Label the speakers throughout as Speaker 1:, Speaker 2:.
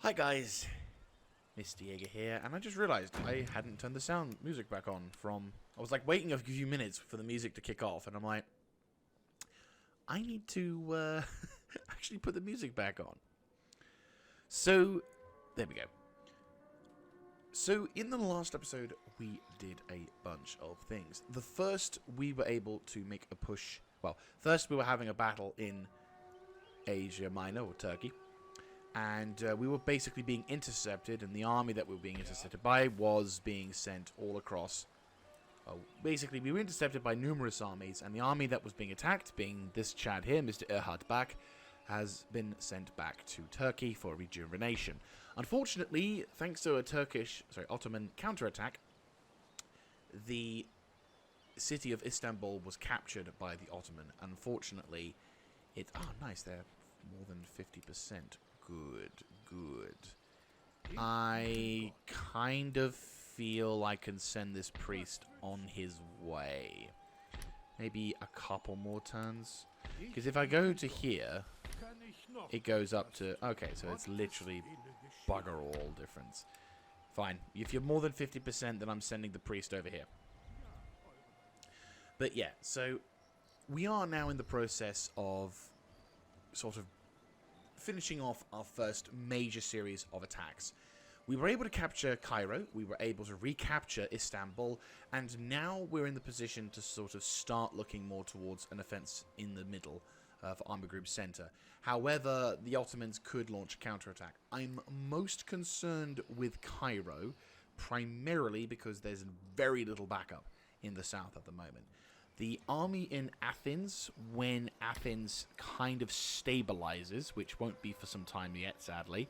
Speaker 1: Hi guys, Mr. Jaeger here, and I just realised I hadn't turned the sound music back on from... I was like waiting a few minutes for the music to kick off, and I'm like, I need to actually put the music back on. So, there we go. So, in the last episode, we did a bunch of things. The first, we were able to make a push... Well, first we were having a battle in Asia Minor, or Turkey. And we were basically being intercepted, and the army that we were being intercepted by was being sent all across. Basically, we were intercepted by numerous armies, and the army that was being attacked, being this Chad here, Mr. Erhard Bak, has been sent back to Turkey for rejuvenation. Unfortunately, thanks to a Ottoman counterattack, the city of Istanbul was captured by the Ottoman. Unfortunately, it... Oh, nice, they're more than 50%. Good. I kind of feel I can send this priest on his way. Maybe a couple more turns. Because if I go to here, it goes up to... Okay, so it's literally bugger all difference. Fine. If you're more than 50%, then I'm sending the priest over here. But yeah, so we are now in the process of sort of finishing off our first major series of attacks. We were able to capture Cairo, we were able to recapture Istanbul, and now we're in the position to sort of start looking more towards an offense in the middle for Army Group Center. However, the Ottomans could launch a counterattack. I'm most concerned with Cairo, primarily because there's very little backup in the south at the moment. The army in Athens, when Athens kind of stabilizes, which won't be for some time yet, sadly,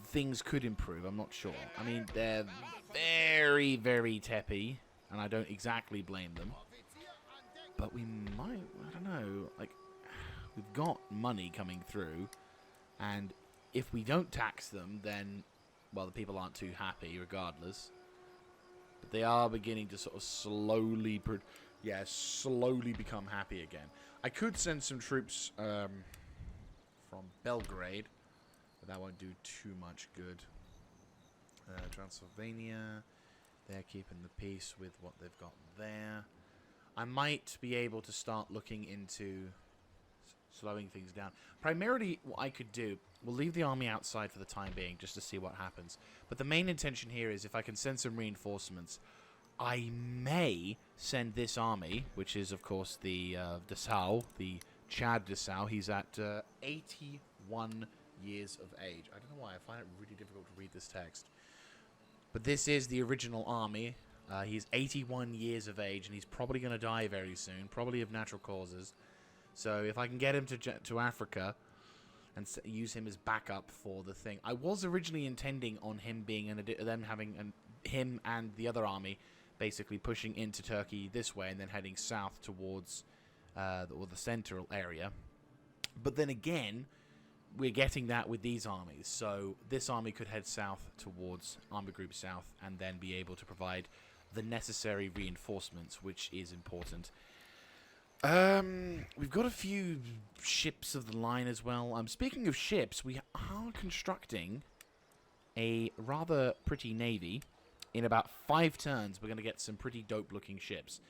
Speaker 1: things could improve, I'm not sure. I mean, they're very, very teppy, and I don't exactly blame them. But we might, I don't know, like, we've got money coming through, and if we don't tax them, then, well, the people aren't too happy regardless. But they are beginning to sort of slowly become happy again. I could send some troops from Belgrade, but that won't do too much good. Transylvania, they're keeping the peace with what they've got there. I might be able to start looking into slowing things down. Primarily, what I could do, we'll leave the army outside for the time being, just to see what happens. But the main intention here is, if I can send some reinforcements, I may send this army, which is, of course, the Dessau, the Chad Dessau. He's at 81 years of age. I don't know why, I find it really difficult to read this text. But this is the original army. He's 81 years of age, and he's probably going to die very soon, probably of natural causes. So if I can get him to Africa and use him as backup for the thing. I was originally intending on him being him and the other army basically pushing into Turkey this way and then heading south towards the central area. But then again, we're getting that with these armies. So this army could head south towards Army Group South and then be able to provide the necessary reinforcements, which is important. We've got a few ships of the line as well. Speaking of ships, we are constructing a rather pretty navy. In about 5 turns, we're going to get some pretty dope-looking ships.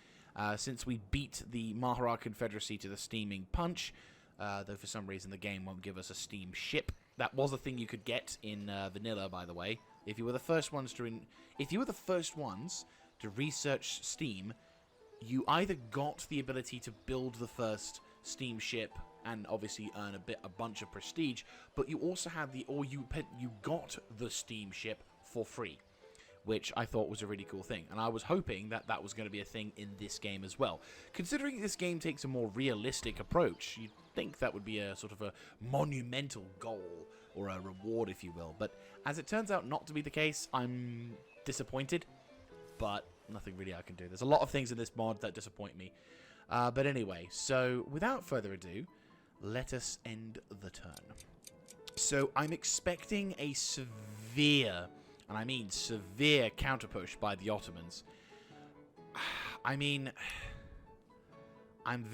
Speaker 1: Since we beat the Mahara Confederacy to the steaming punch, though for some reason the game won't give us a steam ship. That was a thing you could get in vanilla, by the way. If you were the first ones to research Steam, you either got the ability to build the first steam ship and obviously earn a bunch of prestige, but you also had you got the steam ship for free, which I thought was a really cool thing. And I was hoping that that was going to be a thing in this game as well. Considering this game takes a more realistic approach, you'd think that would be a sort of a monumental goal, or a reward, if you will. But as it turns out not to be the case, I'm disappointed, but nothing really I can do. There's a lot of things in this mod that disappoint me. But anyway, so without further ado, let us end the turn. So I'm expecting a severe, and I mean severe, counterpush by the Ottomans. I mean, I'm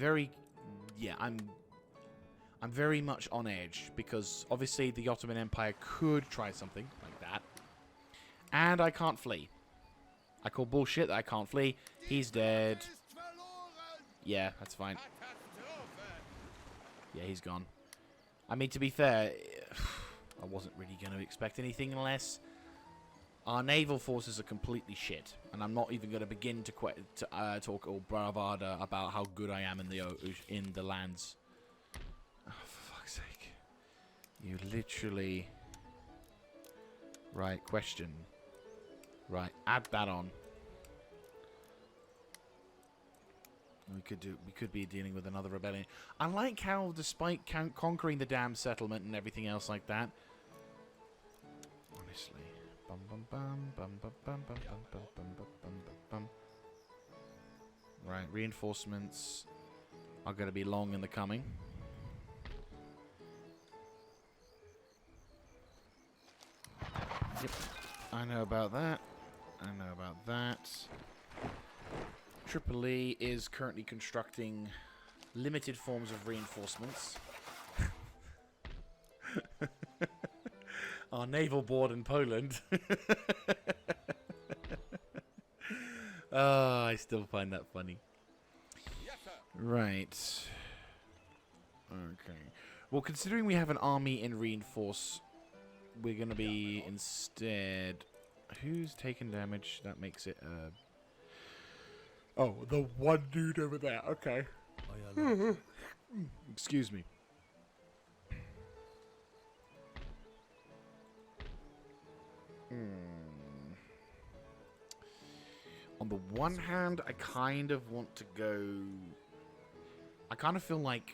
Speaker 1: I'm very much on edge, because obviously the Ottoman Empire could try something like that. And I can't flee. I call bullshit that I can't flee. He's dead. Yeah, that's fine. Yeah, he's gone. I mean, to be fair, I wasn't really going to expect anything unless our naval forces are completely shit. And I'm not even going to begin to talk all bravada about how good I am in the lands. Oh, for fuck's sake. You literally... Right, question. Right, add that on. We could be dealing with another rebellion. I like how, despite conquering the damn settlement and everything else like that, honestly, bum bum bum bum bum bum bum bum bum bum bum bum. Right, reinforcements are going to be long in the coming. Yep, I know about that. I know about that. Tripoli is currently constructing limited forms of reinforcements. Our naval board in Poland. Oh, I still find that funny. Right. Okay. Well, considering we have an army in reinforce, we're going to be instead... Who's taking damage? That makes it... Oh, the one dude over there. Okay. Excuse me. On the one hand, I kind of want to go... I kind of feel like...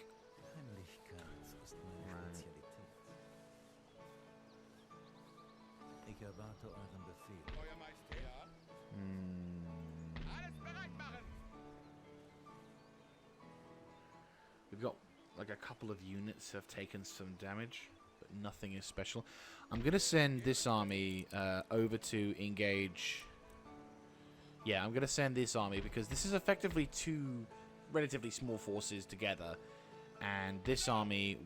Speaker 1: We've got like a couple of units have taken some damage, but nothing is special. I'm going to send this army over to engage... Yeah, I'm going to send this army because this is effectively two relatively small forces together. And this army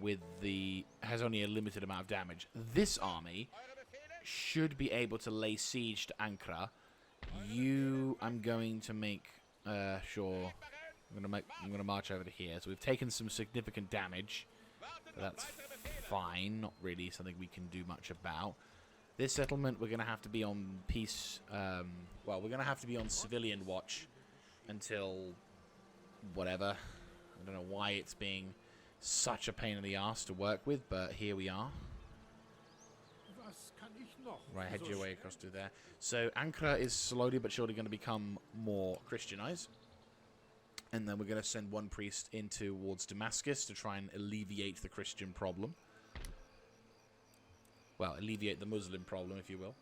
Speaker 1: has only a limited amount of damage. This army should be able to lay siege to Ankara. I'm going to make sure... I'm gonna march over to here. So we've taken some significant damage. But that's fine. Not really something we can do much about. This settlement, we're gonna have to be on peace. Well, we're gonna have to be on civilian watch until whatever. I don't know why it's being such a pain in the ass to work with, but here we are. Right, head your way across to there. So Ankara is slowly but surely going to become more Christianized. And then we're going to send one priest in towards Damascus to try and alleviate the Christian problem. Well, alleviate the Muslim problem, if you will.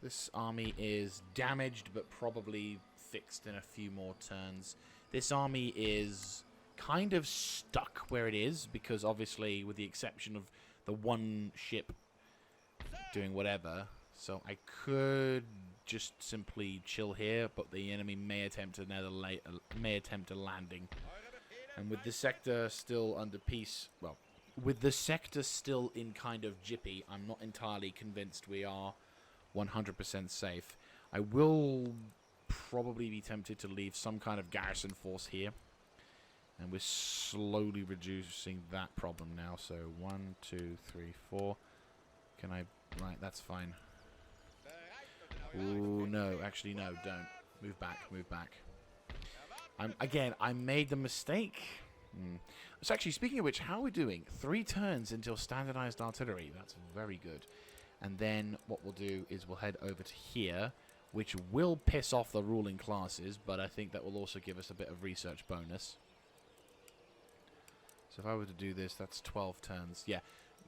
Speaker 1: This army is damaged, but probably fixed in a few more turns. This army is kind of stuck where it is, because obviously, with the exception of the one ship doing whatever, so I could just simply chill here, but the enemy may attempt a landing. And with the sector still under peace, well, with the sector still in kind of jippy, I'm not entirely convinced we are 100% safe. I will probably be tempted to leave some kind of garrison force here. And we're slowly reducing that problem now. So 1, 2, 3, 4. Can I... Right, that's fine. Ooh, no. Actually, no, don't. Move back, move back. Again, I made the mistake. So actually, speaking of which, how are we doing? 3 turns until standardized artillery. That's very good. And then what we'll do is we'll head over to here, which will piss off the ruling classes, but I think that will also give us a bit of research bonus. So if I were to do this, that's 12 turns. Yeah,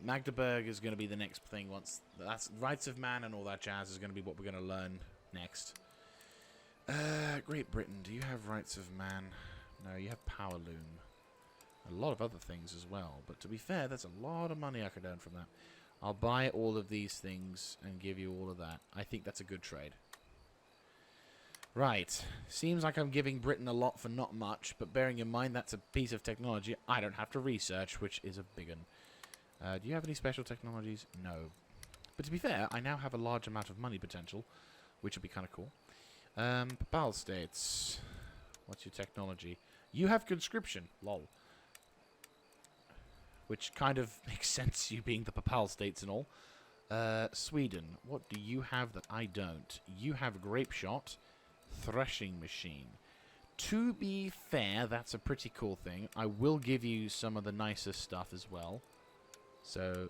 Speaker 1: Magdeburg is going to be the next thing. Once that's Rights of Man and all that jazz is going to be what we're going to learn next. Great Britain, do you have Rights of Man? No, you have Power Loom. A lot of other things as well. But to be fair, that's a lot of money I could earn from that. I'll buy all of these things and give you all of that. I think that's a good trade. Right. Seems like I'm giving Britain a lot for not much, but bearing in mind that's a piece of technology I don't have to research, which is a big one. Do you have any special technologies? No. But to be fair, I now have a large amount of money potential, which would be kind of cool. Papal states. What's your technology? You have conscription. Lol. Which kind of makes sense, you being the Papal states and all. Sweden. What do you have that I don't? You have grape shot. Threshing machine. To be fair, that's a pretty cool thing. I will give you some of the nicer stuff as well. So,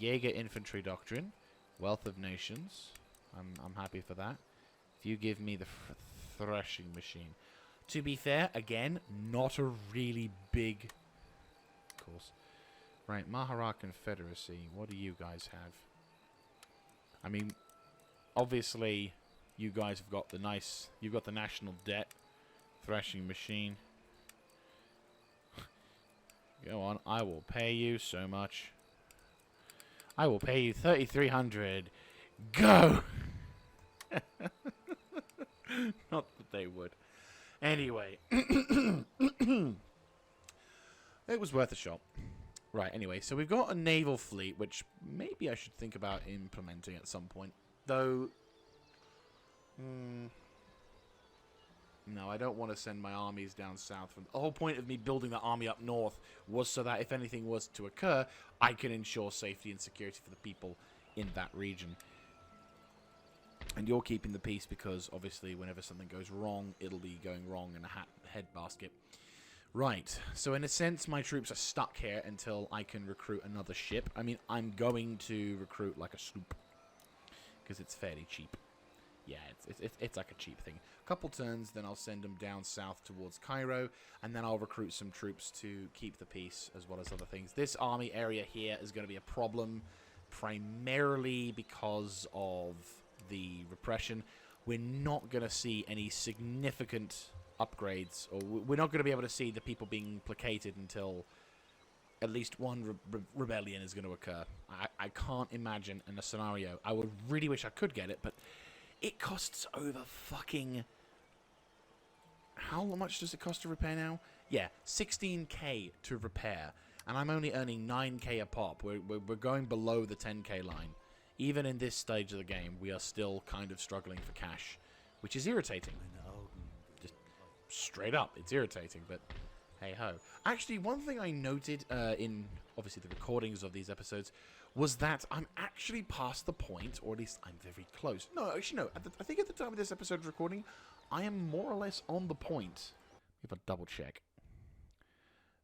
Speaker 1: Jaeger infantry doctrine. Wealth of nations. I'm happy for that. If you give me the threshing machine. To be fair, again, not a really big... Of course. Right, Mahara Confederacy. What do you guys have? I mean, obviously, you guys have got the nice... You've got the national debt. Threshing machine. Go on, I will pay you so much. I will pay you 3,300. Go! Not that they would. Anyway. It was worth a shot. Right, anyway, so we've got a naval fleet, which maybe I should think about implementing at some point. Though... No, I don't want to send my armies down south. The whole point of me building the army up north was so that if anything was to occur, I can ensure safety and security for the people in that region. And you're keeping the peace because, obviously, whenever something goes wrong, it'll be going wrong in a head basket. Right, so in a sense, my troops are stuck here until I can recruit another ship. I mean, I'm going to recruit, like, a sloop. Because it's fairly cheap. Yeah, it's like a cheap thing. A couple turns, then I'll send them down south towards Cairo, and then I'll recruit some troops to keep the peace, as well as other things. This army area here is going to be a problem, primarily because of the repression. We're not going to see any significant upgrades, or we're not going to be able to see the people being placated until at least one rebellion is going to occur. I can't imagine in a scenario. I would really wish I could get it, but it costs over fucking... How much does it cost to repair now? Yeah, 16k to repair. And I'm only earning 9k a pop. We're going below the 10k line. Even in this stage of the game, we are still kind of struggling for cash. Which is irritating. Just straight up, it's irritating, but hey-ho. Actually, one thing I noted in, obviously, the recordings of these episodes was that I'm actually past the point, or at least I'm very close. No, actually, no. I think at the time of this episode recording, I am more or less on the point. If I double check.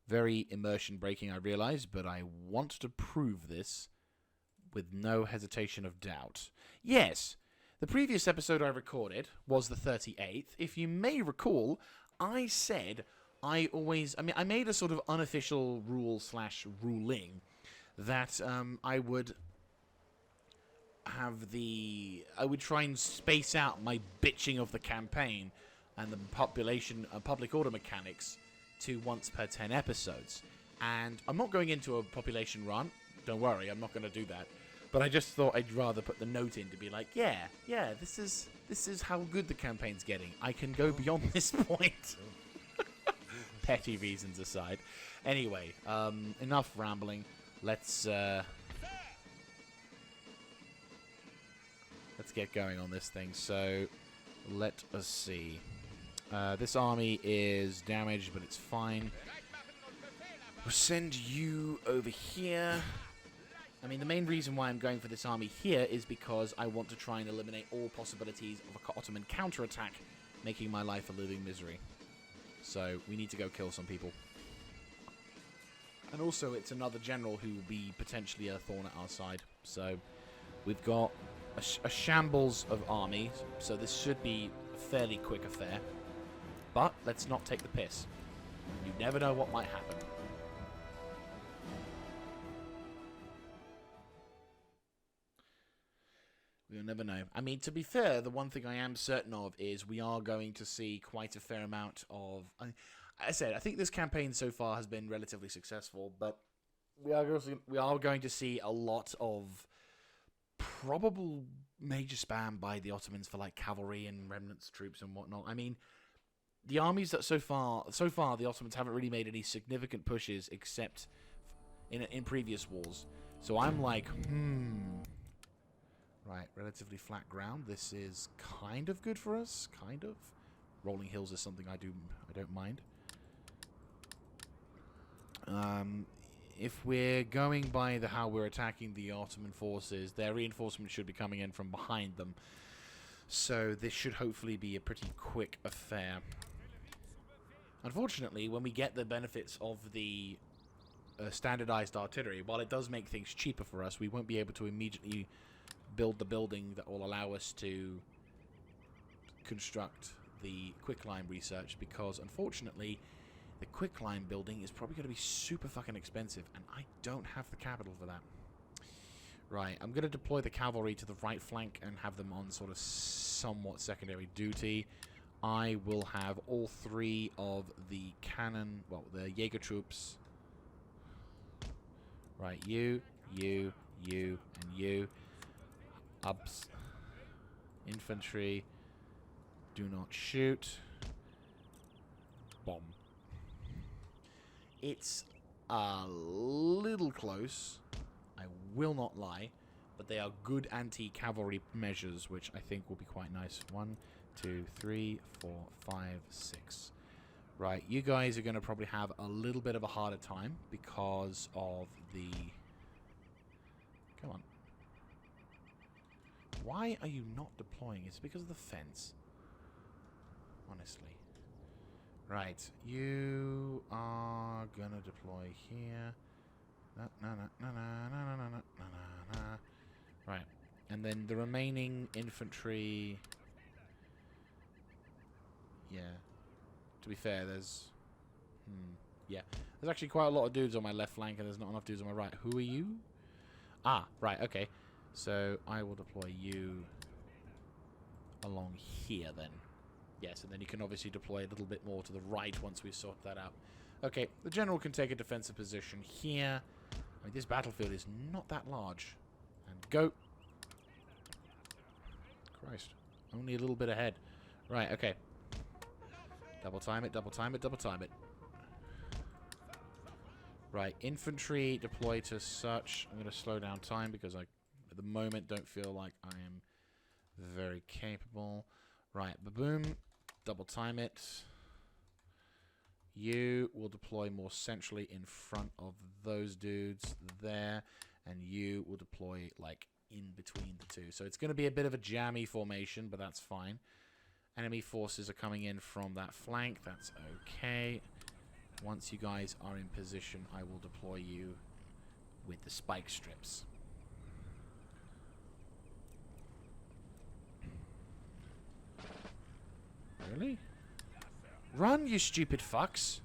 Speaker 1: Very immersion breaking, I realize, but I want to prove this with no hesitation of doubt. Yes, the previous episode I recorded was the 38th. If you may recall, I said I made a sort of unofficial rule/ruling that I would try and space out my bitching of the campaign and the public order mechanics to once per 10 episodes. And I'm not going into a population run. Don't worry, I'm not going to do that. But I just thought I'd rather put the note in to be like, yeah, this is how good the campaign's getting. I can go beyond this point. Petty reasons aside. Anyway, enough rambling. Let's get going on this thing. So, let us see. This army is damaged, but it's fine. We'll send you over here. I mean, the main reason why I'm going for this army here is because I want to try and eliminate all possibilities of an Ottoman counterattack, making my life a living misery. So, we need to go kill some people. And also, it's another general who will be potentially a thorn at our side. So, we've got a shambles of armies, so this should be a fairly quick affair. But, let's not take the piss. You never know what might happen. We'll never know. I mean, to be fair, the one thing I am certain of is we are going to see quite a fair amount of... I said, I think this campaign so far has been relatively successful, but we are going to see a lot of probable major spam by the Ottomans for like cavalry and remnants troops and whatnot. I mean, the armies that so far the Ottomans haven't really made any significant pushes except in previous wars. So I'm like, right, relatively flat ground. This is kind of good for us, kind of. Rolling hills is something I don't mind. If we're going by how we're attacking the Ottoman forces, their reinforcements should be coming in from behind them. So this should hopefully be a pretty quick affair. Unfortunately, when we get the benefits of the standardized artillery, while it does make things cheaper for us, we won't be able to immediately build the building that will allow us to construct the quicklime research, because unfortunately the quicklime building is probably going to be super fucking expensive, and I don't have the capital for that. Right, I'm going to deploy the cavalry to the right flank and have them on sort of somewhat secondary duty. I will have all three of the cannon, well, the Jaeger troops. Right, you, and you. Ups. Infantry. Do not shoot. Bomb. It's a little close, I will not lie, but they are good anti-cavalry measures, which I think will be quite nice. 1, 2, 3, 4, 5, 6. Right, you guys are going to probably have a little bit of a harder time because of the... Come on. Why are you not deploying? It's because of the fence. Honestly. Right, you are going to deploy here. Right, and then the remaining infantry... Yeah. To be fair, there's... yeah. There's actually quite a lot of dudes on my left flank, and there's not enough dudes on my right. Who are you? Ah, right, okay. So, I will deploy you along here, then. Yes, and then you can obviously deploy a little bit more to the right once we sort that out. Okay, the general can take a defensive position here. I mean, this battlefield is not that large. And go. Christ. Only a little bit ahead. Right, okay. Double time it, double time it, double time it. Right, infantry deploy to such. I'm going to slow down time because I, at the moment, don't feel like I am very capable. Right, ba-boom. Double time it. You will deploy more centrally in front of those dudes there. And you will deploy, like, in between the two. So it's going to be a bit of a jammy formation, but that's fine. Enemy forces are coming in from that flank. That's okay. Once you guys are in position, I will deploy you with the spike strips. Really? Run, you stupid fucks!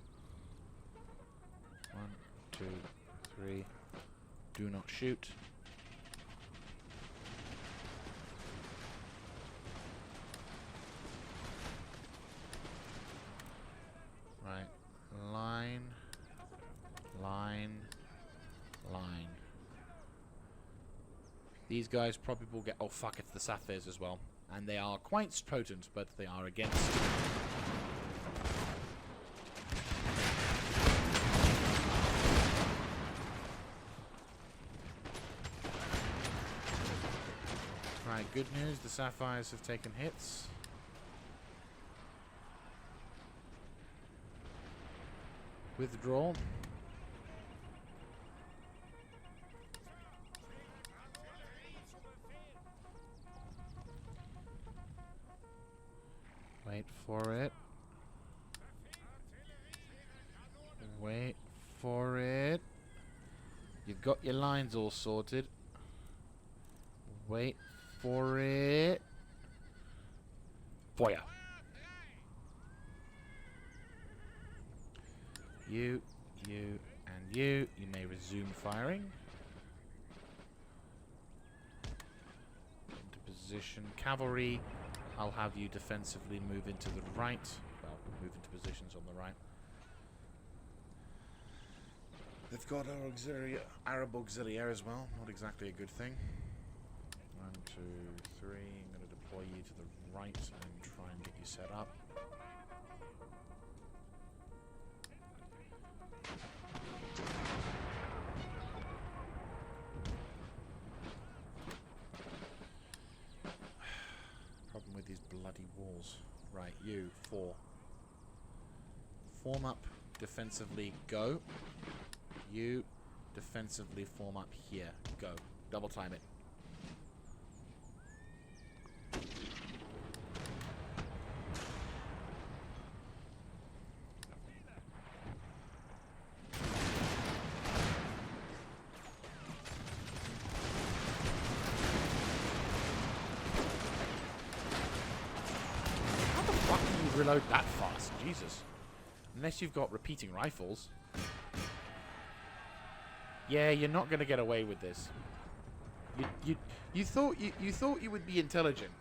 Speaker 1: 1, 2, 3. Do not shoot. Right. Line. Line. Line. These guys probably will get... Oh, fuck, it's the Sapphires as well. And they are quite potent, but they are against... Right, good news. The Sapphires have taken hits. Withdraw. Wait for it. Wait for it. You've got your lines all sorted. Wait for it. Fire. You, and you. You may resume firing. Into position. Cavalry. I'll have you defensively move into the right. Well, move into positions on the right. They've got our auxiliary, Arab auxiliary as well. Not exactly a good thing. 1, 2, 3. I'm going to deploy you to the right and try and get you set up. Problem with these bloody walls. Right, you, 4. Form up defensively, go. You defensively form up here, go. Double time it. How the fuck can you reload that fast? Jesus. Unless you've got repeating rifles. Yeah, you're not going to get away with this. You thought you would be intelligent,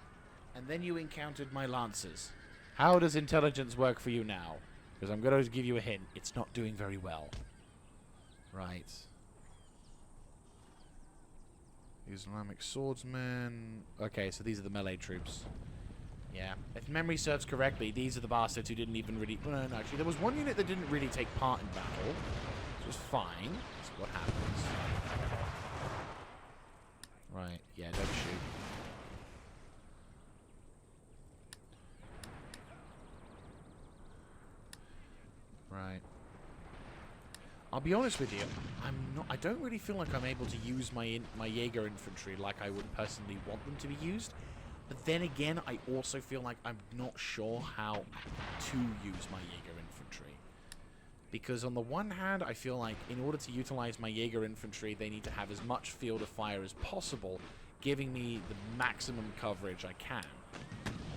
Speaker 1: and then you encountered my lancers. How does intelligence work for you now? Because I'm going to give you a hint. It's not doing very well. Right. Islamic swordsmen. Okay, so these are the melee troops. Yeah. If memory serves correctly, these are the bastards who didn't even really... No, actually, there was one unit that didn't really take part in battle. Which was fine. That's what happens. Right. Yeah, don't shoot. Right. I'll be honest with you. I don't really feel like I'm able to use my Jaeger infantry like I would personally want them to be used. But then again, I also feel like I'm not sure how to use my Jaeger infantry. Because on the one hand, I feel like in order to utilize my Jaeger infantry, they need to have as much field of fire as possible, giving me the maximum coverage I can.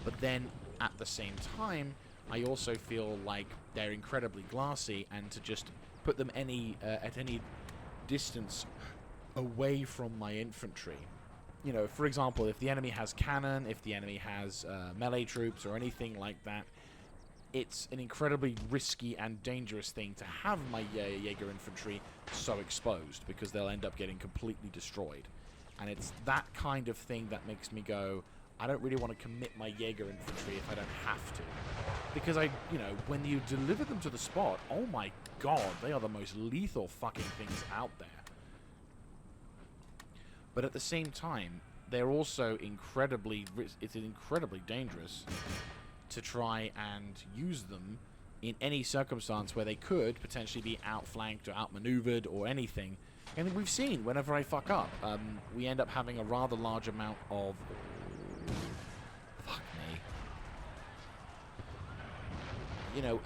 Speaker 1: But then, at the same time, I also feel like they're incredibly glassy, and to just put them at any distance away from my infantry. You know, for example, if the enemy has cannon, if the enemy has melee troops or anything like that, it's an incredibly risky and dangerous thing to have my Jaeger infantry so exposed, because they'll end up getting completely destroyed. And it's that kind of thing that makes me go, I don't really want to commit my Jaeger infantry if I don't have to. Because when you deliver them to the spot, oh my god, they are the most lethal fucking things out there. But at the same time, they're also incredibly dangerous to try and use them in any circumstance where they could potentially be outflanked or outmaneuvered or anything. And we've seen, whenever I fuck up, we end up having a rather large amount of... Fuck me. You know,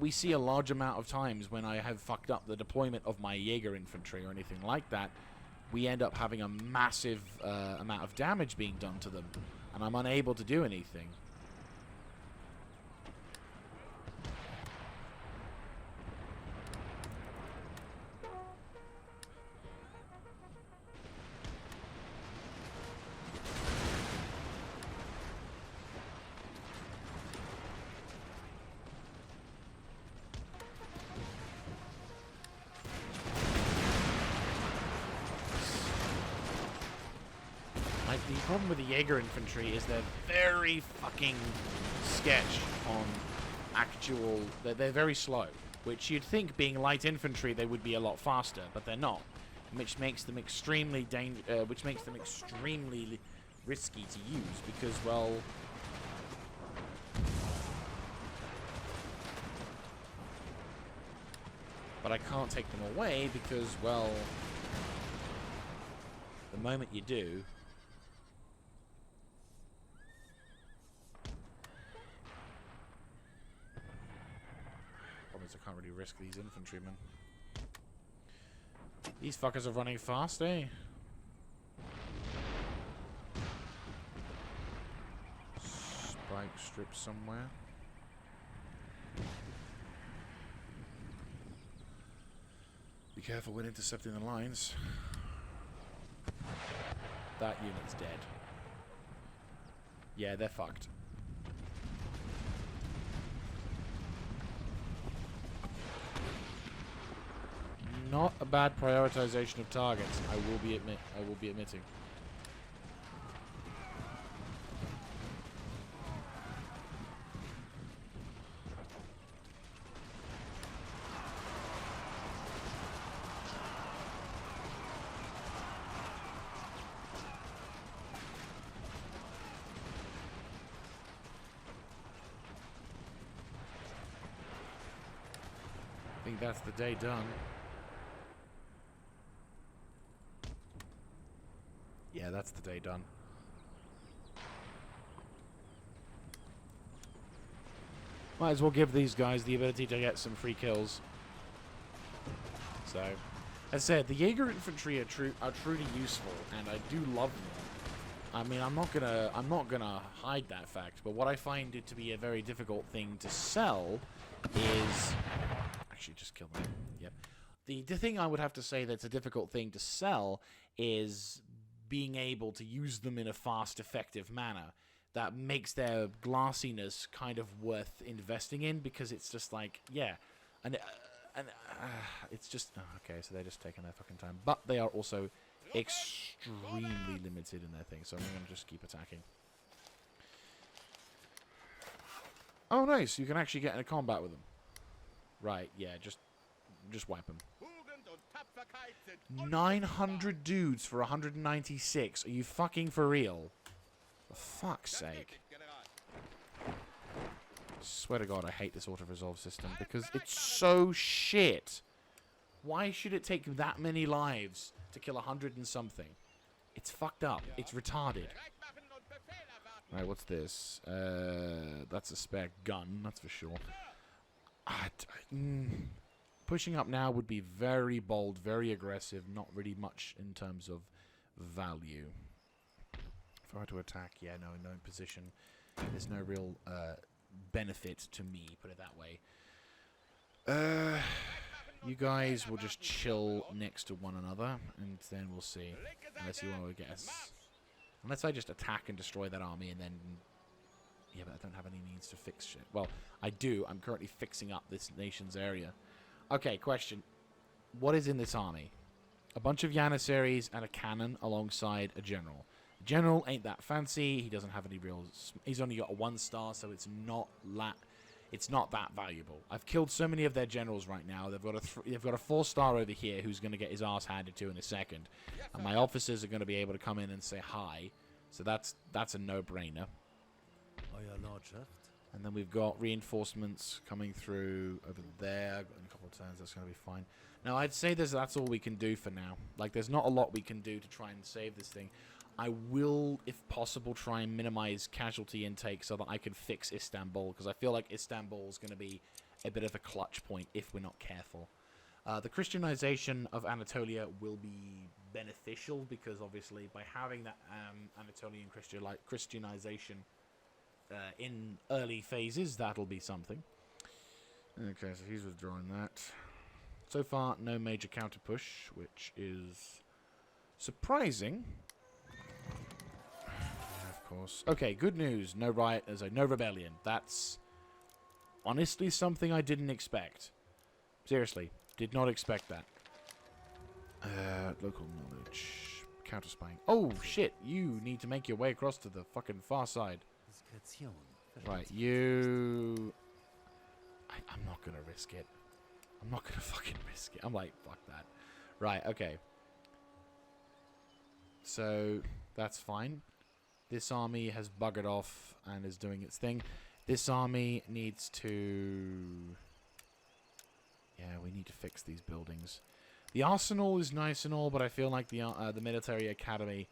Speaker 1: we see a large amount of times when I have fucked up the deployment of my Jaeger infantry or anything like that, we end up having a massive amount of damage being done to them, and I'm unable to do anything. The problem with the Jaeger infantry is they're very fucking sketch on actual... They're very slow, which you'd think being light infantry they would be a lot faster, but they're not, which makes them extremely risky to use because, well... But I can't take them away because, well... The moment you do... I can't really risk these infantrymen. These fuckers are running fast, eh? Spike strip somewhere. Be careful when intercepting the lines. That unit's dead. Yeah, they're fucked. Not a bad prioritization of targets, I will be admitting. think that's the day done. Yeah, that's the day done. Might as well give these guys the ability to get some free kills. So, as I said, the Jaeger infantry are truly useful, and I do love them. I mean, I'm not gonna hide that fact, but what I find it to be a very difficult thing to sell is actually just kill them. Yep. The thing I would have to say that's a difficult thing to sell is being able to use them in a fast, effective manner that makes their glassiness kind of worth investing in, because it's just like, yeah, and it's just okay. So they're just taking their fucking time, but they are also extremely limited in their thing. So I'm gonna just keep attacking. Oh, nice! You can actually get into combat with them. Right? Yeah, just wipe them. 900 dudes for 196. Are you fucking for real? For fuck's sake. Swear to God, I hate this auto-resolve system because it's so shit. Why should it take that many lives to kill 100 and something? It's fucked up. It's retarded. Right, what's this? That's a spare gun, that's for sure. Pushing up now would be very bold, very aggressive, not really much in terms of value. If I were to attack, yeah, no position. There's no real benefit to me, put it that way. You guys will just chill next to one another, and then we'll see. Unless you want to guess. Unless I just attack and destroy that army, and then... Yeah, but I don't have any means to fix shit. Well, I do. I'm currently fixing up this nation's area. Okay, question. What is in this army? A bunch of Janissaries and a cannon alongside a general. The general ain't that fancy. He doesn't have any real... He's only got a 1 star, so it's not that valuable. I've killed so many of their generals right now. They've got a 4 star over here who's going to get his ass handed to in a second. And my officers are going to be able to come in and say hi. So that's a no-brainer. And then we've got reinforcements coming through over there. In a couple of turns, that's going to be fine. Now, I'd say that's all we can do for now. Like, there's not a lot we can do to try and save this thing. I will, if possible, try and minimize casualty intake so that I can fix Istanbul, because I feel like Istanbul is going to be a bit of a clutch point if we're not careful. The Christianization of Anatolia will be beneficial, because obviously by having that Anatolian Christianization in early phases, that'll be something. Okay, so he's withdrawing that. So far, no major counter push, which is surprising. Yeah, of course. Okay, good news. No riot, no rebellion. That's honestly something I didn't expect. Seriously, did not expect that. Local knowledge. Counter spying. Oh, shit. You need to make your way across to the fucking far side. Right, you... I'm not going to risk it. I'm not going to fucking risk it. I'm like, fuck that. Right, okay. So, that's fine. This army has buggered off and is doing its thing. This army needs to... Yeah, we need to fix these buildings. The arsenal is nice and all, but I feel like the military academy...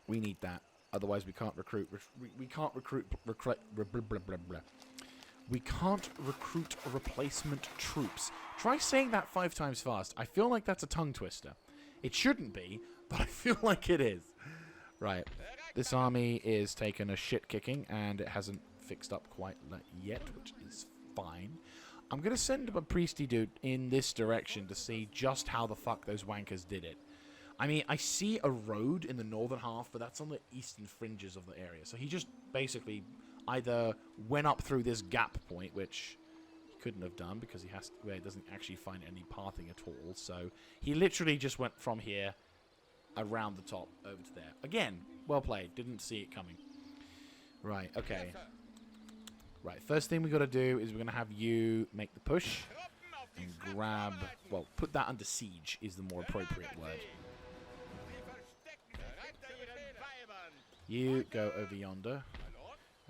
Speaker 1: We need that. Otherwise, we can't recruit. We can't recruit replacement troops. Try saying that 5 times fast. I feel like that's a tongue twister. It shouldn't be, but I feel like it is. Right. This army is taking a shit kicking, and it hasn't fixed up quite yet, which is fine. I'm gonna send a priesty dude in this direction to see just how the fuck those wankers did it. I mean, I see a road in the northern half, but that's on the eastern fringes of the area. So he just basically either went up through this gap point, which he couldn't have done because he doesn't actually find any pathing at all. So he literally just went from here around the top over to there. Again, well played. Didn't see it coming. Right, okay. Right, first thing we got to do is we're going to have you make the push and grab... Well, put that under siege is the more appropriate word. You go over yonder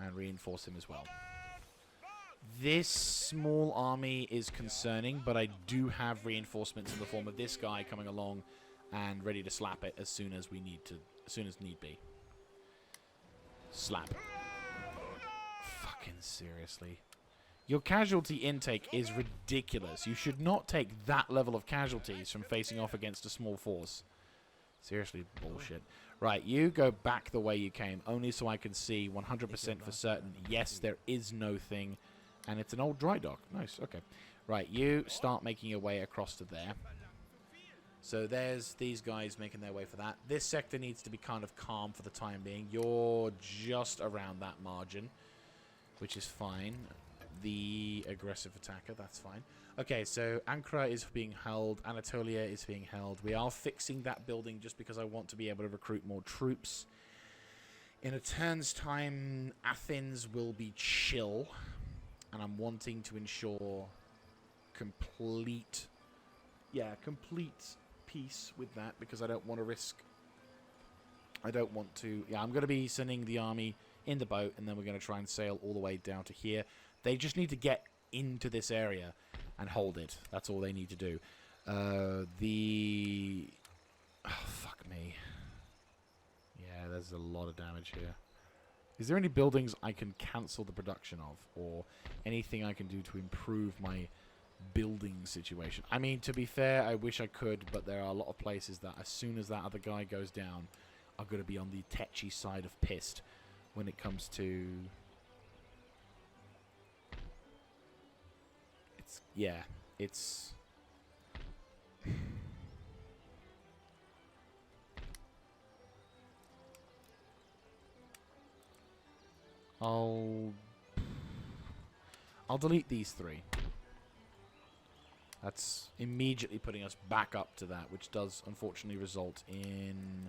Speaker 1: and reinforce him as well. This small army is concerning, but I do have reinforcements in the form of this guy coming along and ready to slap it as soon as we need to, as soon as need be. Slap. Fucking seriously. Your casualty intake is ridiculous. You should not take that level of casualties from facing off against a small force. Seriously, bullshit. Right, you go back the way you came, only so I can see 100% for certain. Yes, there is no thing, and it's an old dry dock. Nice, okay. Right, you start making your way across to there. So there's these guys making their way for that. This sector needs to be kind of calm for the time being. You're just around that margin, which is fine. The aggressive attacker, that's fine. Okay, so Ankara is being held. Anatolia is being held. We are fixing that building just because I want to be able to recruit more troops. In a turn's time, Athens will be chill. And I'm wanting to ensure complete peace with that because I don't want to risk... I'm going to be sending the army in the boat, and then we're going to try and sail all the way down to here. They just need to get into this area and hold it. That's all they need to do. Oh, fuck me. Yeah, there's a lot of damage here. Is there any buildings I can cancel the production of? Or anything I can do to improve my building situation? I mean, to be fair, I wish I could, but there are a lot of places that as soon as that other guy goes down, are going to be on the tetchy side of pissed when it comes to... It's... I'll delete these three. That's immediately putting us back up to that, which does unfortunately result in...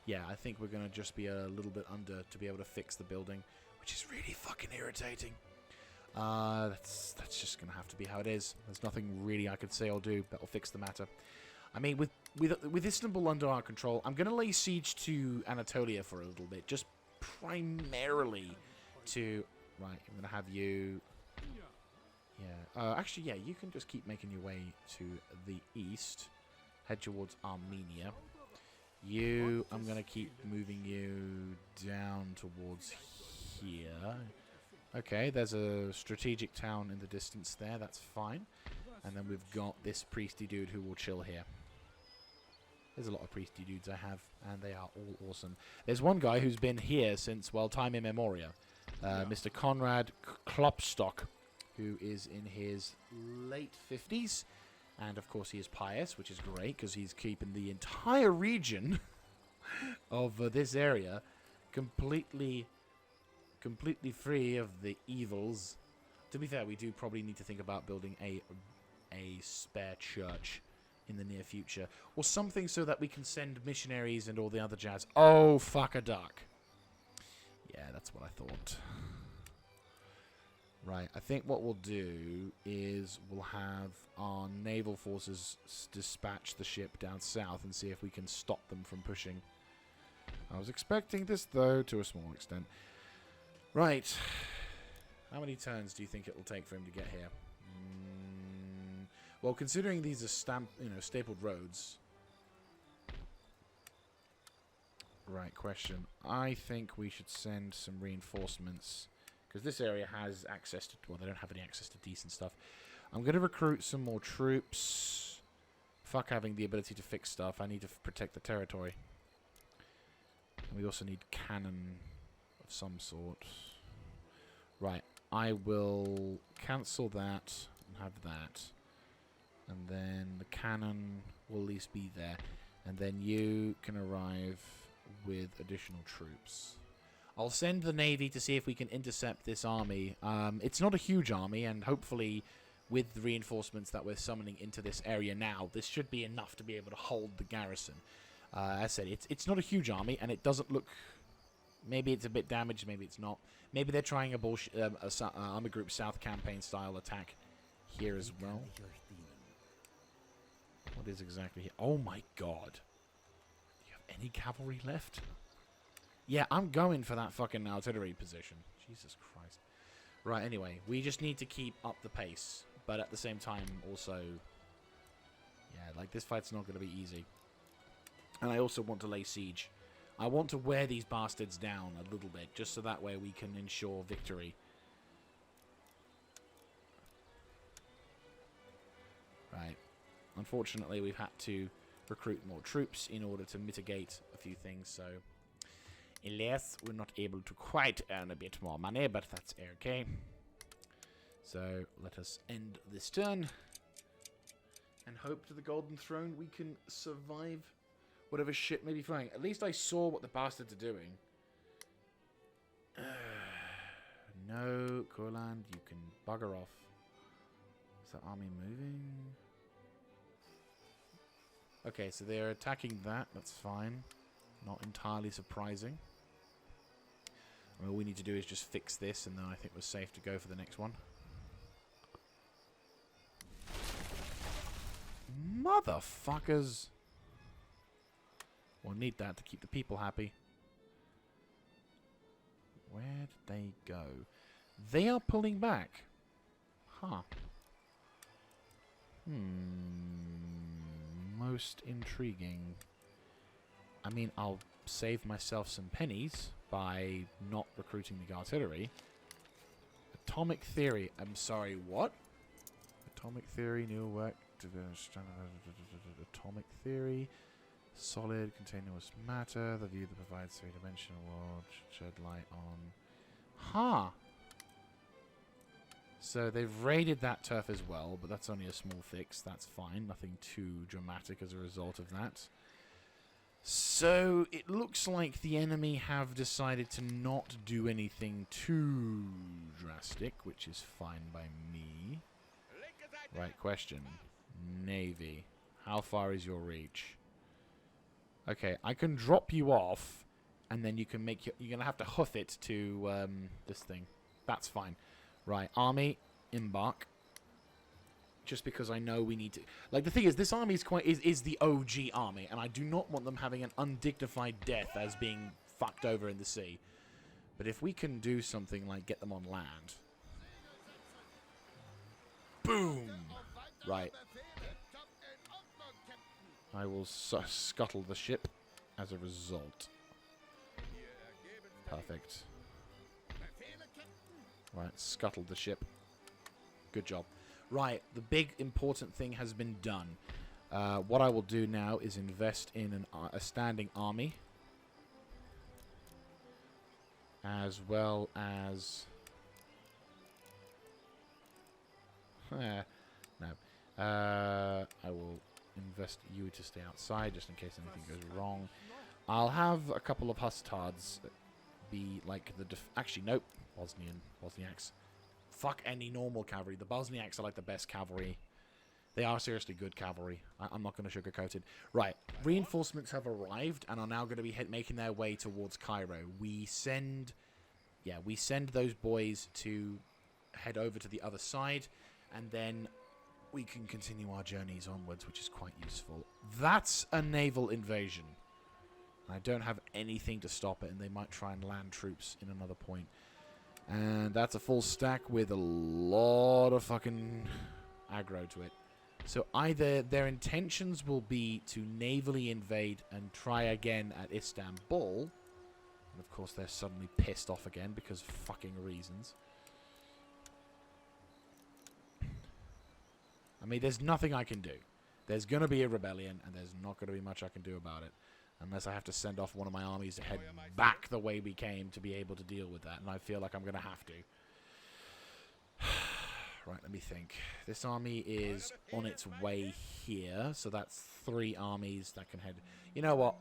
Speaker 1: Yeah, I think we're going to just be a little bit under to be able to fix the building, which is really fucking irritating. That's just going to have to be how it is. There's nothing really I could say or do that will fix the matter. I mean, with Istanbul under our control, I'm going to lay siege to Anatolia for a little bit, just primarily to... Right, I'm going to have you... Yeah, actually, yeah, you can just keep making your way to the east. Head towards Armenia. I'm going to keep moving you down towards here. Okay, there's a strategic town in the distance there. That's fine. And then we've got this priesty dude who will chill here. There's a lot of priesty dudes I have, and they are all awesome. There's one guy who's been here since, well, time immemorial. Mr. Conrad Klopstock, who is in his late 50s. And, of course, he is pious, which is great, because he's keeping the entire region of this area completely free of the evils. To be fair, we do probably need to think about building a spare church in the near future. Or something so that we can send missionaries and all the other jazz. Oh, fuck a duck. Yeah, that's what I thought. Right, I think what we'll do is we'll have our naval forces dispatch the ship down south and see if we can stop them from pushing. I was expecting this, though, to a small extent. Right. How many turns do you think it will take for him to get here? Well, considering these are stapled roads. Right, question. I think we should send some reinforcements. Because this area has access to... Well, they don't have any access to decent stuff. I'm going to recruit some more troops. Fuck having the ability to fix stuff. I need to protect the territory. And we also need cannon of some sort. Right. I will cancel that and have that. And then the cannon will at least be there. And then you can arrive with additional troops. I'll send the Navy to see if we can intercept this army. It's not a huge army, and hopefully with the reinforcements that we're summoning into this area now, this should be enough to be able to hold the garrison. As I said, it's not a huge army, and it doesn't look... Maybe it's a bit damaged, maybe it's not. Maybe they're trying a Army Group South campaign-style attack here as well. What is exactly here? Oh my god. Do you have any cavalry left? Yeah, I'm going for that fucking artillery position. Jesus Christ. Right, anyway, we just need to keep up the pace. But at the same time, also... Yeah, like, this fight's not going to be easy. And I also want to lay siege. I want to wear these bastards down a little bit, just so that way we can ensure victory. Right. Unfortunately, we've had to recruit more troops in order to mitigate a few things, so... Alas, we're not able to quite earn a bit more money, but that's okay. So, let us end this turn. And hope to the Golden Throne we can survive whatever shit may be flying. At least I saw what the bastards are doing. No, Courland, you can bugger off. Is that army moving? Okay, so they're attacking that. That's fine. Not entirely surprising. All we need to do is just fix this, and then I think we're safe to go for the next one. Motherfuckers! We'll need that to keep the people happy. Where did they go? They are pulling back. Huh. Most intriguing. I mean, I'll save myself some pennies by not recruiting the artillery. Atomic theory. I'm sorry, what? Atomic theory, new work. Atomic theory. Solid, continuous matter. The view that provides three-dimensional world. Shed light on... Huh. So they've raided that turf as well, but that's only a small fix. That's fine. Nothing too dramatic as a result of that. So it looks like the enemy have decided to not do anything too drastic, which is fine by me. Right, question. Navy. How far is your reach? Okay, I can drop you off, and then you can make your... You're going to have to hoof it to this thing. That's fine. Right, army, embark. Just because I know we need to... Like, the thing is, this army is the OG army, and I do not want them having an undignified death as being fucked over in the sea. But if we can do something like get them on land... Boom! Right. I will scuttle the ship as a result. Perfect. Right, scuttled the ship. Good job. Right, the big important thing has been done. What I will do now is invest in a standing army. As well as... no. I will invest you to stay outside just in case anything goes wrong. I'll have a couple of Hustards be like the... Actually, nope. Bosniaks. Fuck any normal cavalry. The Bosniaks are like the best cavalry. They are seriously good cavalry. I'm not going to sugarcoat it. Right. Reinforcements have arrived and are now going to be making their way towards Cairo. We send those boys to head over to the other side, and then we can continue our journeys onwards, which is quite useful. That's a naval invasion. I don't have anything to stop it, and they might try and land troops in another point. And that's a full stack with a lot of fucking aggro to it. So either their intentions will be to navally invade and try again at Istanbul. And of course they're suddenly pissed off again because of fucking reasons. I mean, there's nothing I can do. There's going to be a rebellion, and there's not going to be much I can do about it. Unless I have to send off one of my armies to head back the way we came to be able to deal with that. And I feel like I'm going to have to. Right, let me think. This army is on its way here. So that's 3 armies that can head... You know what?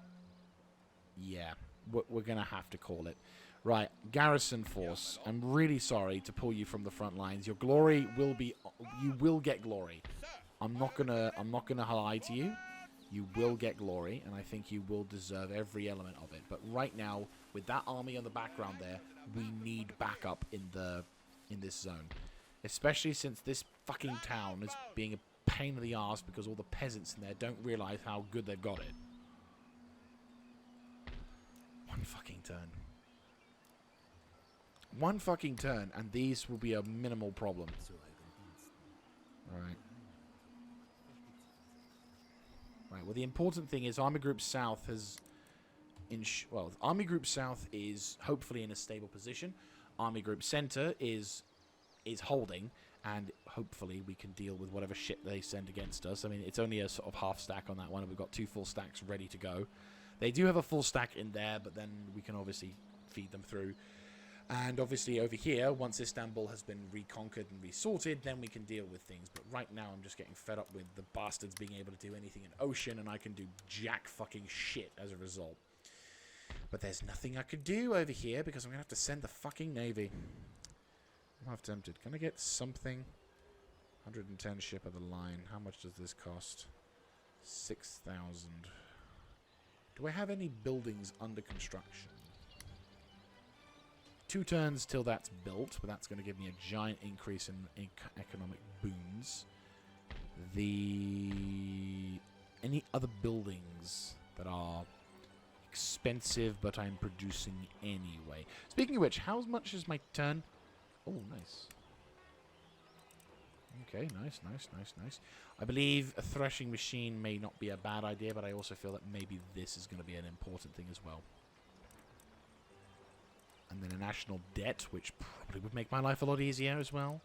Speaker 1: Yeah, we're going to have to call it. Right, garrison force. I'm really sorry to pull you from the front lines. Your glory will be... You will get glory. I'm not gonna lie to you. You will get glory, and I think you will deserve every element of it. But right now, with that army in the background there, we need backup in this zone. Especially since this fucking town is being a pain in the arse because all the peasants in there don't realize how good they've got it. One fucking turn. One fucking turn, and these will be a minimal problem. Alright. Right, well, the important thing is Army Group South has... Army Group South is hopefully in a stable position. Army Group Center is holding, and hopefully we can deal with whatever shit they send against us. I mean, it's only a sort of half stack on that one, and we've got 2 full stacks ready to go. They do have a full stack in there, but then we can obviously feed them through. And obviously over here, once Istanbul has been reconquered and resorted, then we can deal with things. But right now I'm just getting fed up with the bastards being able to do anything in ocean, and I can do jack fucking shit as a result. But there's nothing I could do over here because I'm going to have to send the fucking navy. I'm half tempted. Can I get something? 110 ship of the line. How much does this cost? 6,000. Do I have any buildings under construction? 2 turns till that's built, but that's going to give me a giant increase in economic boons. Any other buildings that are expensive, but I'm producing anyway. Speaking of which, how much is my turn? Oh, nice. Okay, nice. I believe a threshing machine may not be a bad idea, but I also feel that maybe this is going to be an important thing as well. And then a national debt, which probably would make my life a lot easier as well.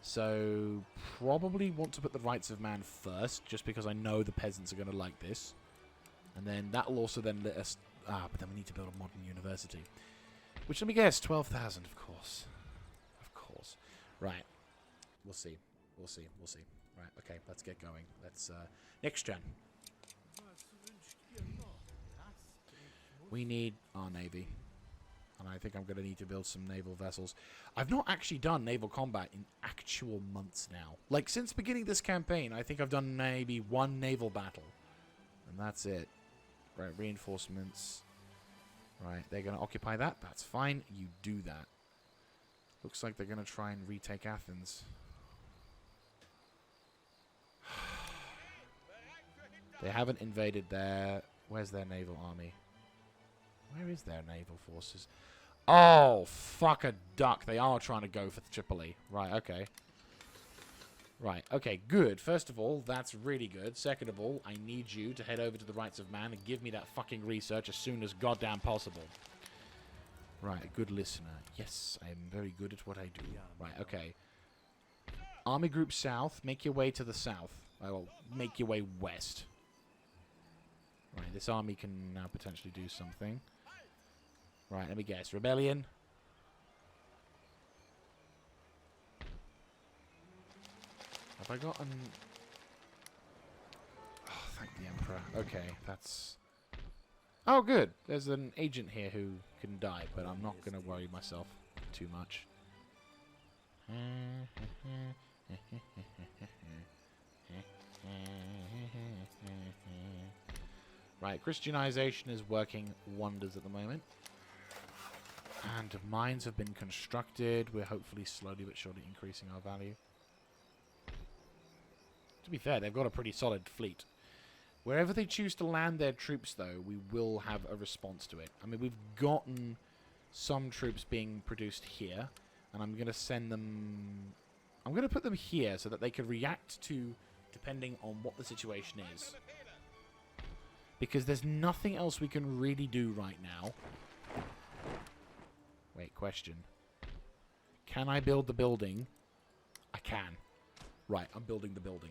Speaker 1: So, probably want to put the rights of man first, just because I know the peasants are going to like this. And then that will also then let us... but then we need to build a modern university. Which, let me guess, 12,000, of course. Of course. Right. We'll see. Right, okay, let's get going. Let's, next gen. We need our navy. And I think I'm going to need to build some naval vessels. I've not actually done naval combat in actual months now. Like, since beginning this campaign, I think I've done maybe 1 naval battle. And that's it. Right, reinforcements. Right, they're going to occupy that. That's fine. You do that. Looks like they're going to try and retake Athens. They haven't invaded there. Where's their naval army? Where is their naval forces? Oh, fuck a duck. They are trying to go for Tripoli. Right, okay. Right, okay, good. First of all, that's really good. Second of all, I need you to head over to the Rights of Man and give me that fucking research as soon as goddamn possible. Right, good listener. Yes, I am very good at what I do. Right, okay. Army Group South, make your way to the south. Well, make your way west. Right, this army can now potentially do something. Right, let me guess. Rebellion. Have I got an... Oh, thank the Emperor. Okay, that's... Oh, good. There's an agent here who can die, but I'm not going to worry myself too much. Right, Christianization is working wonders at the moment. And mines have been constructed. We're hopefully slowly but surely increasing our value. To be fair, they've got a pretty solid fleet. Wherever they choose to land their troops, though, we will have a response to it. I mean, we've gotten some troops being produced here. And I'm going to send them... I'm going to put them here so that they can react to, depending on what the situation is. Because there's nothing else we can really do right now. Wait, question. Can I build the building? I can. Right, I'm building the building.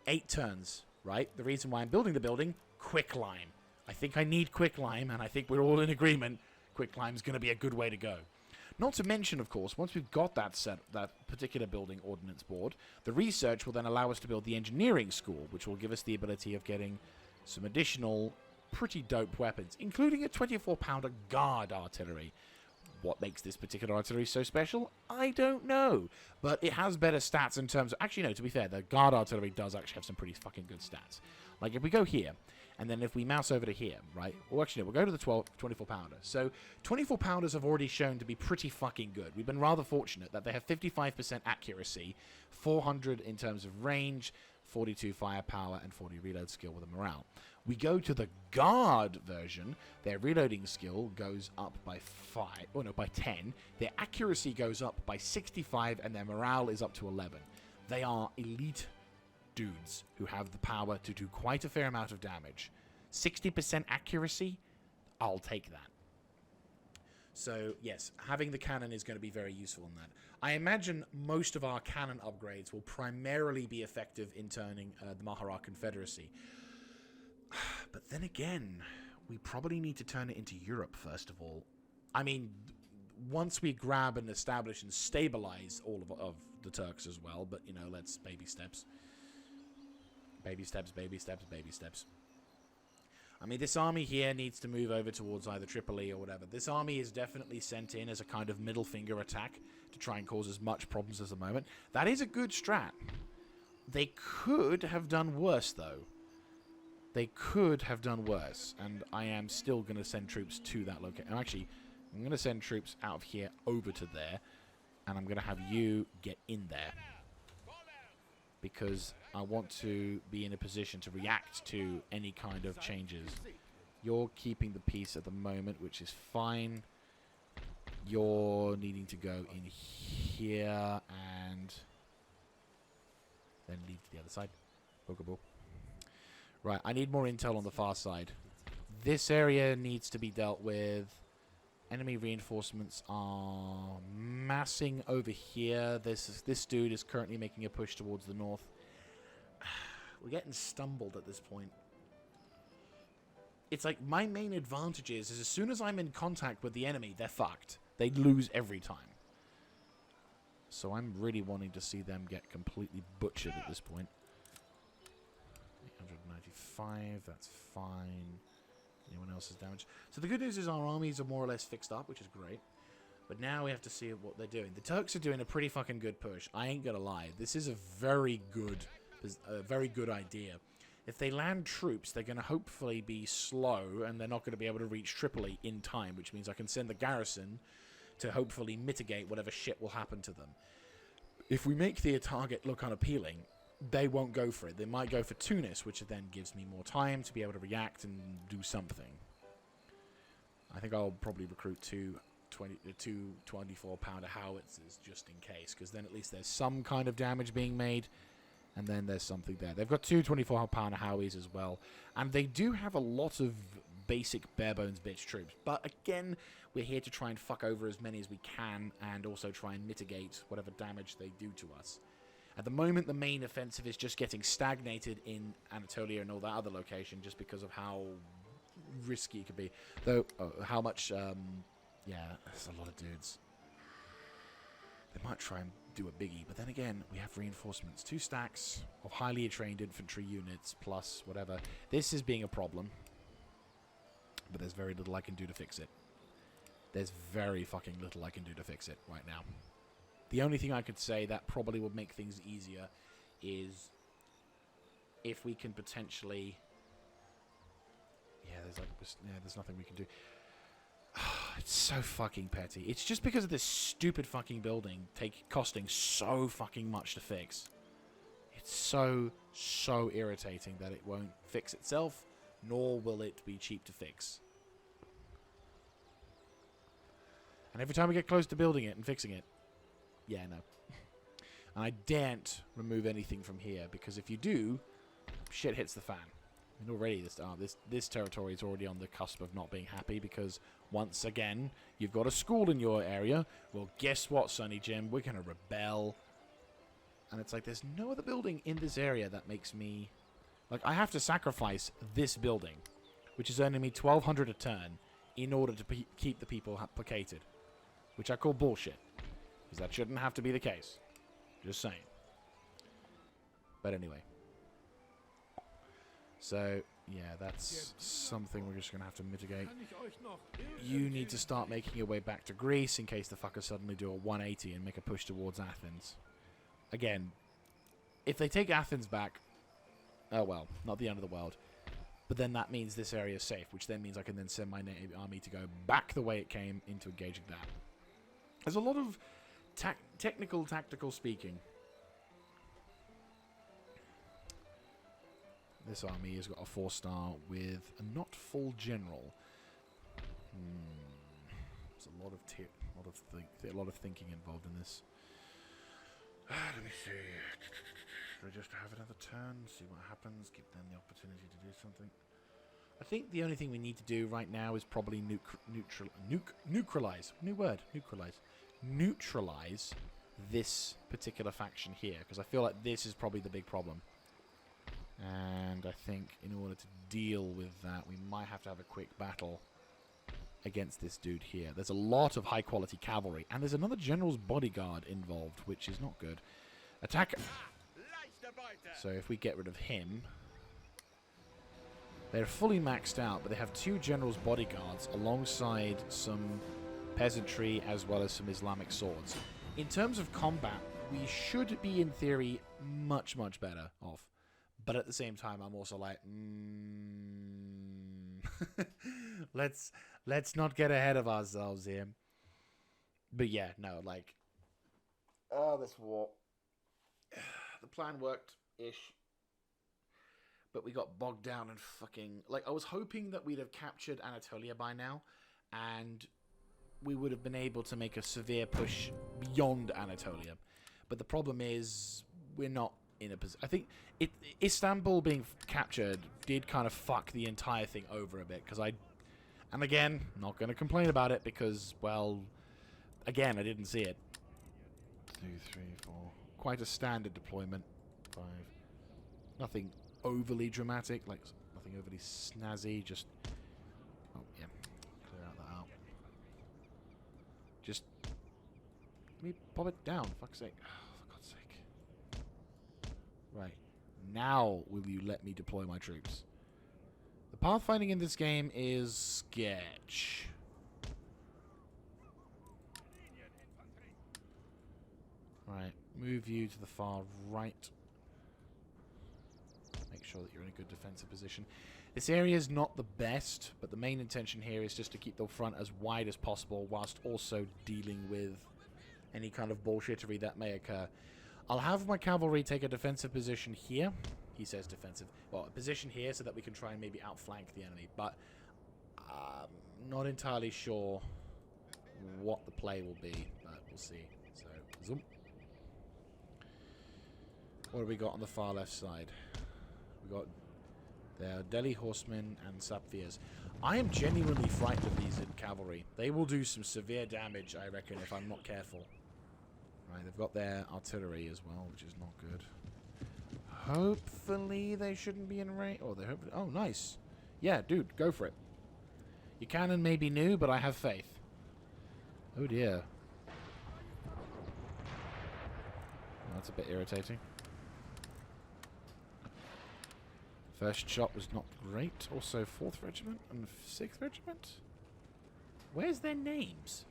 Speaker 1: 8 turns, right? The reason why I'm building the building, quicklime. I think I need quicklime, and I think we're all in agreement. Quicklime's going to be a good way to go. Not to mention, of course, once we've got that particular building ordnance board, the research will then allow us to build the engineering school, which will give us the ability of getting some additional pretty dope weapons, including a 24-pounder guard artillery. What makes this particular artillery so special? I don't know. But it has better stats in terms of... Actually, no, to be fair, the guard artillery does actually have some pretty fucking good stats. Like, if we go here, and then if we mouse over to here, right? Well, actually, no, we'll go to the 24-pounder. So, 24-pounders have already shown to be pretty fucking good. We've been rather fortunate that they have 55% accuracy, 400 in terms of range, 42 firepower, and 40 reload skill with a morale. We go to the guard version. Their reloading skill goes up by 5. Oh no, by 10. Their accuracy goes up by 65, and their morale is up to 11. They are elite dudes who have the power to do quite a fair amount of damage. 60% accuracy, I'll take that. So, yes, having the cannon is going to be very useful in that. I imagine most of our cannon upgrades will primarily be effective in turning the Mahara Confederacy. But then again, we probably need to turn it into Europe, first of all. I mean, once we grab and establish and stabilize all of the Turks as well, but, you know, let's baby steps. Baby steps, baby steps, baby steps. I mean, this army here needs to move over towards either Tripoli or whatever. This army is definitely sent in as a kind of middle finger attack to try and cause as much problems as the moment. That is a good strat. They could have done worse, though. They could have done worse, and I am still going to send troops to that location. Actually, I'm going to send troops out of here over to there, and I'm going to have you get in there. Because I want to be in a position to react to any kind of changes. You're keeping the peace at the moment, which is fine. You're needing to go in here and then leave to the other side. Pokeball. Right, I need more intel on the far side. This area needs to be dealt with. Enemy reinforcements are massing over here. This dude is currently making a push towards the north. We're getting stumbled at this point. It's like my main advantage is as soon as I'm in contact with the enemy, they're fucked. They lose every time. So I'm really wanting to see them get completely butchered at this point. 895, that's fine. Anyone else is damaged? So the good news is our armies are more or less fixed up, which is great. But now we have to see what they're doing. The Turks are doing a pretty fucking good push. I ain't gonna lie. This is a very good idea. If they land troops, they're going to hopefully be slow, and they're not going to be able to reach Tripoli in time, which means I can send the garrison to hopefully mitigate whatever shit will happen to them. If we make the target look unappealing, they won't go for it. They might go for Tunis, which then gives me more time to be able to react and do something. I think I'll probably recruit two 24-pounder howitzers just in case, because then at least there's some kind of damage being made. And then there's something there. They've got 2 24-pounder Howies as well. And they do have a lot of basic bare-bones bitch troops. But again, we're here to try and fuck over as many as we can and also try and mitigate whatever damage they do to us. At the moment, the main offensive is just getting stagnated in Anatolia and all that other location just because of how risky it could be. Though, how much... yeah, there's a lot of dudes. They might try and do a biggie, but then again, we have reinforcements. 2 stacks of highly trained infantry units plus whatever. This is being a problem, but there's very little I can do to fix it. There's very fucking little I can do to fix it right now. The only thing I could say that probably would make things easier is if we can potentially... there's nothing we can do. It's so fucking petty. It's just because of this stupid fucking building costing so fucking much to fix. It's so irritating that it won't fix itself, nor will it be cheap to fix. And every time we get close to building it and fixing it, yeah, no. And I daren't remove anything from here, because if you do, shit hits the fan. And already this territory is already on the cusp of not being happy, because once again, you've got a school in your area. Well, guess what, Sonny Jim? We're going to rebel. And it's like, there's no other building in this area that makes me... Like, I have to sacrifice this building, which is earning me 1,200 a turn, in order to keep the people placated. Which I call bullshit. Because that shouldn't have to be the case. Just saying. But anyway. So, yeah, that's something we're just going to have to mitigate. You need to start making your way back to Greece in case the fuckers suddenly do a 180 and make a push towards Athens. Again, if they take Athens back, oh well, not the end of the world. But then that means this area is safe, which then means I can then send my native army to go back the way it came into engaging that. There's a lot of tactical speaking. This army has got a 4-star with a not full general. There's a lot of thinking involved in this. Let me see. Should I just have another turn, see what happens, give them the opportunity to do something? I think the only thing we need to do right now is probably neutralize. New word, neutralize. Neutralize this particular faction here, because I feel like this is probably the big problem. And I think in order to deal with that, we might have to have a quick battle against this dude here. There's a lot of high-quality cavalry, and there's another general's bodyguard involved, which is not good. Attack. So if we get rid of him... They're fully maxed out, but they have 2 general's bodyguards alongside some peasantry as well as some Islamic swords. In terms of combat, we should be, in theory, much, much better off. But at the same time, I'm also like, let's not get ahead of ourselves here. But yeah, no, like, this war. The plan worked-ish. But we got bogged down in fucking... Like, I was hoping that we'd have captured Anatolia by now, and we would have been able to make a severe push beyond Anatolia. But the problem is, we're not in a position... I think Istanbul being captured did kind of fuck the entire thing over a bit, because And again, not going to complain about it, because, well, again, I didn't see it. 2, 3, 4... Quite a standard deployment. 5... Nothing... overly dramatic, like nothing overly snazzy, just oh yeah, clear out that out. Just let me pop it down, fuck's sake. Oh, for God's sake. Right. Now will you let me deploy my troops? The pathfinding in this game is sketch. Right, move you to the far right. Make sure that you're in a good defensive position. This area is not the best, but the main intention here is just to keep the front as wide as possible whilst also dealing with any kind of bullshittery that may occur. I'll have my cavalry take a defensive position here. He says defensive. Well, a position here so that we can try and maybe outflank the enemy, but I'm not entirely sure what the play will be, but we'll see. So, zoom. What have we got on the far left side? We got their Delhi horsemen and sapphires. I am genuinely frightened of these in cavalry. They will do some severe damage, I reckon, if I'm not careful. Right, they've got their artillery as well, which is not good. Hopefully they shouldn't be in range. Oh, oh, nice. Yeah, dude, go for it. Your cannon may be new, but I have faith. Oh dear. That's a bit irritating. First shot was not great. Also, 4th Regiment and 6th Regiment? Where's their names?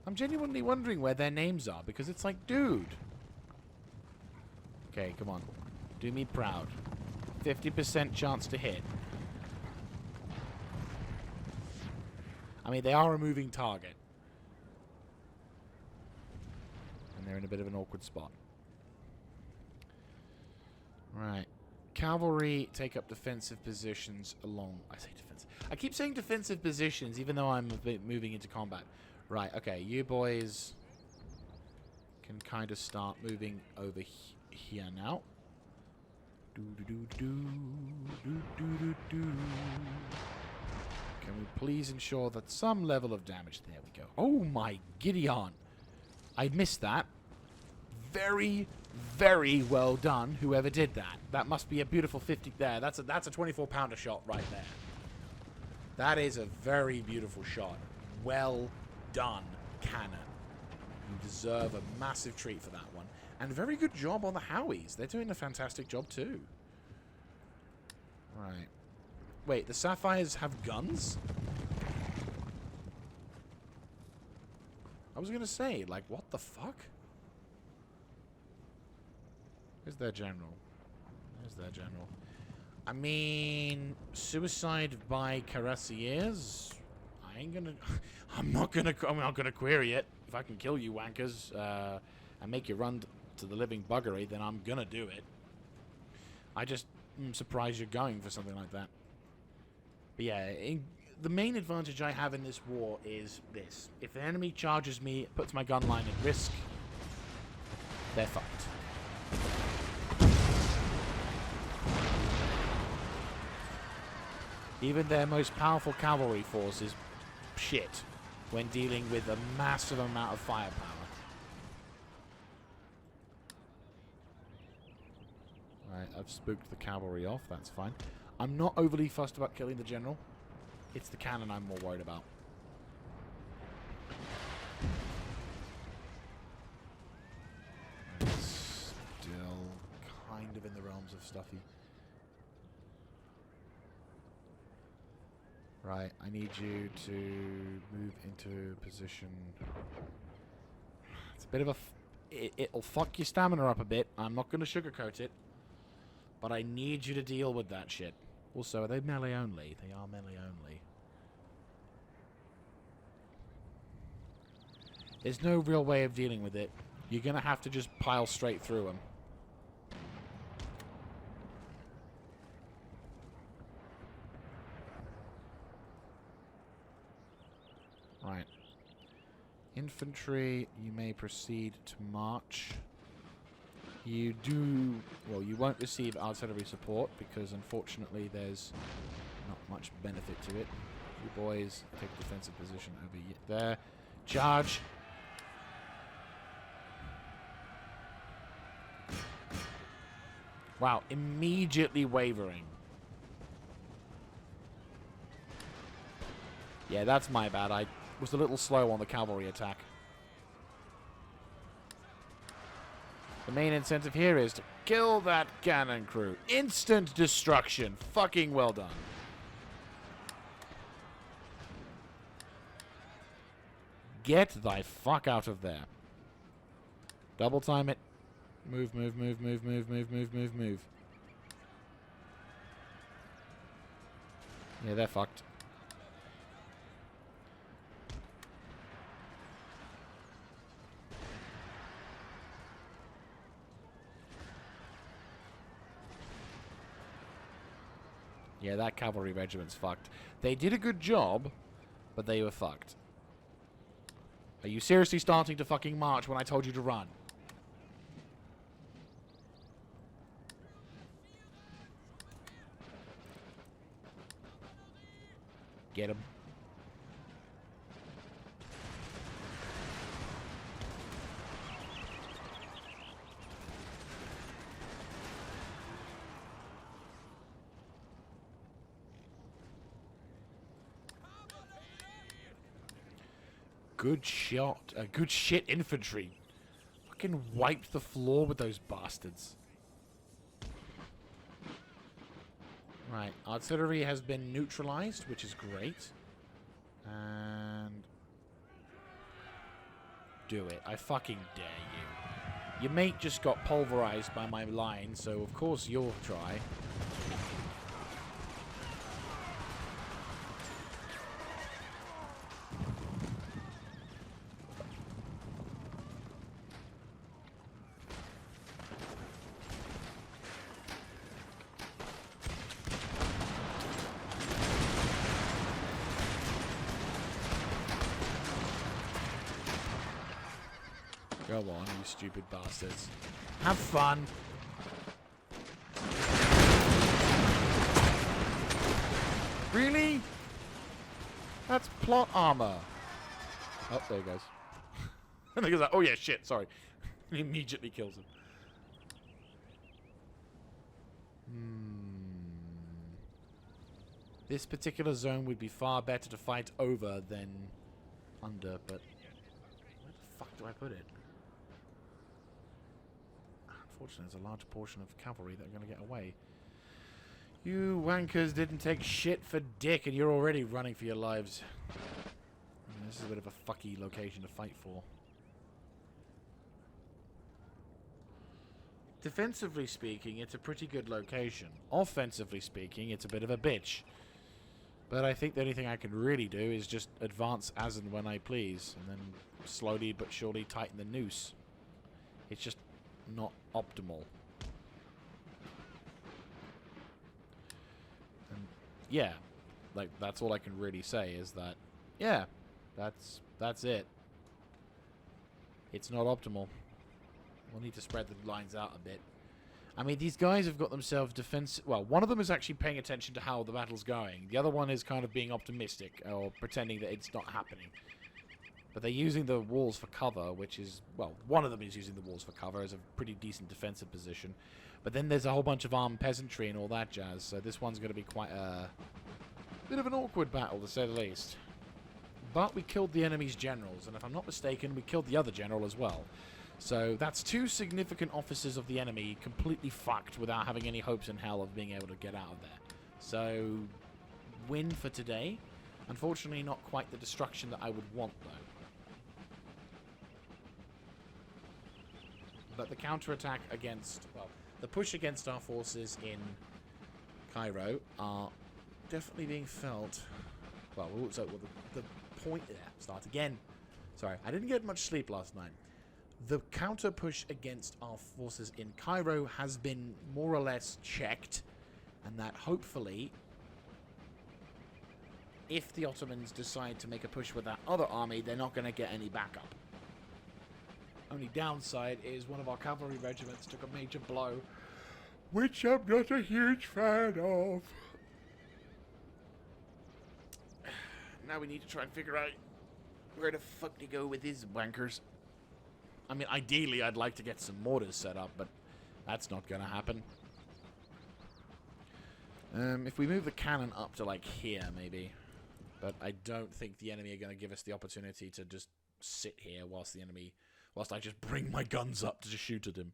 Speaker 1: I'm genuinely wondering where their names are, because it's like, dude. Okay, come on. Do me proud. 50% chance to hit. I mean, they are a moving target. And they're in a bit of an awkward spot. Right. Cavalry take up defensive positions along... I say defensive. I keep saying defensive positions, even though I'm a bit moving into combat. Right, okay. You boys can kind of start moving over here now. Do-do-do-do. Do-do-do-do. Can we please ensure that some level of damage... There we go. Oh my Gideon. I missed that. Very, very well done, whoever did that. That must be a beautiful 50 there. That's a 24-pounder shot right there. That is a very beautiful shot. Well done, cannon. You deserve a massive treat for that one. And very good job on the Howies. They're doing a fantastic job too. Right. Wait, the Sapphires have guns? I was going to say, like, what the fuck? Where's their general? Where's their general? I mean, suicide by cuirassiers? I ain't gonna... I'm not gonna query it. If I can kill you wankers, and make you run to the living buggery, then I'm gonna do it. I just... surprised you're going for something like that. But yeah, the main advantage I have in this war is this. If an enemy charges me, it puts my gun line at risk, they're fucked. Even their most powerful cavalry force is shit when dealing with a massive amount of firepower. Right, I've spooked the cavalry off, that's fine. I'm not overly fussed about killing the general. It's the cannon I'm more worried about. It's still kind of in the realms of stuffy. Right, I need you to move into position. It's a bit of a... It'll fuck your stamina up a bit. I'm not going to sugarcoat it. But I need you to deal with that shit. Also, are they melee only? They are melee only. There's no real way of dealing with it. You're going to have to just pile straight through them. Right. Infantry, you may proceed to march. You do... Well, you won't receive artillery support because, unfortunately, there's not much benefit to it. You boys take a defensive position over there. Charge! Wow, immediately wavering. Yeah, that's my bad. I was a little slow on the cavalry attack. The main incentive here is to kill that cannon crew. Instant destruction. Fucking well done. Get thy fuck out of there. Double time it. Move, move, move, move, move, move, move, move, move. Yeah, they're fucked. Yeah, that cavalry regiment's fucked. They did a good job, but they were fucked. Are you seriously starting to fucking march when I told you to run? Get him. Good shot. Good shit infantry. Fucking wiped the floor with those bastards. Right. Artillery has been neutralized, which is great. And... do it. I fucking dare you. Your mate just got pulverized by my line, so of course you'll try. Go on, you stupid bastards. Have fun. Really? That's plot armor. Oh, there he goes. And he goes like, oh yeah, shit, sorry. He immediately kills him. This particular zone would be far better to fight over than under, but where the fuck do I put it? Unfortunately, there's a large portion of cavalry that are going to get away. You wankers didn't take shit for dick, and you're already running for your lives. This is a bit of a fucky location to fight for. Defensively speaking, it's a pretty good location. Offensively speaking, it's a bit of a bitch. But I think the only thing I can really do is just advance as and when I please, and then slowly but surely tighten the noose. It's just not optimal. yeah, like, that's all I can really say is that, yeah, that's it. It's not optimal. We'll need to spread the lines out a bit. I mean, these guys have got themselves defense. Well, one of them is actually paying attention to how the battle's going. The other one is kind of being optimistic or pretending that it's not happening. But they're using the walls for cover, which is, well, one of them is using the walls for cover as a pretty decent defensive position. But then there's a whole bunch of armed peasantry and all that jazz, so this one's going to be quite a bit of an awkward battle, to say the least. But we killed the enemy's generals, and if I'm not mistaken, we killed the other general as well. So that's 2 significant officers of the enemy completely fucked without having any hopes in hell of being able to get out of there. So, win for today. Unfortunately, not quite the destruction that I would want, though. But the counterattack against, well, the push against our forces in Cairo are definitely being felt. Well, so the point there. Start again. Sorry, I didn't get much sleep last night. The counter push against our forces in Cairo has been more or less checked, and that hopefully, if the Ottomans decide to make a push with that other army, they're not going to get any backup. Only downside is one of our cavalry regiments took a major blow, which I'm not a huge fan of. Now we need to try and figure out where the fuck to go with these wankers. I mean, ideally, I'd like to get some mortars set up, but that's not going to happen. If we move the cannon up to, like, here, maybe. But I don't think the enemy are going to give us the opportunity to just sit here whilst I just bring my guns up to just shoot at him.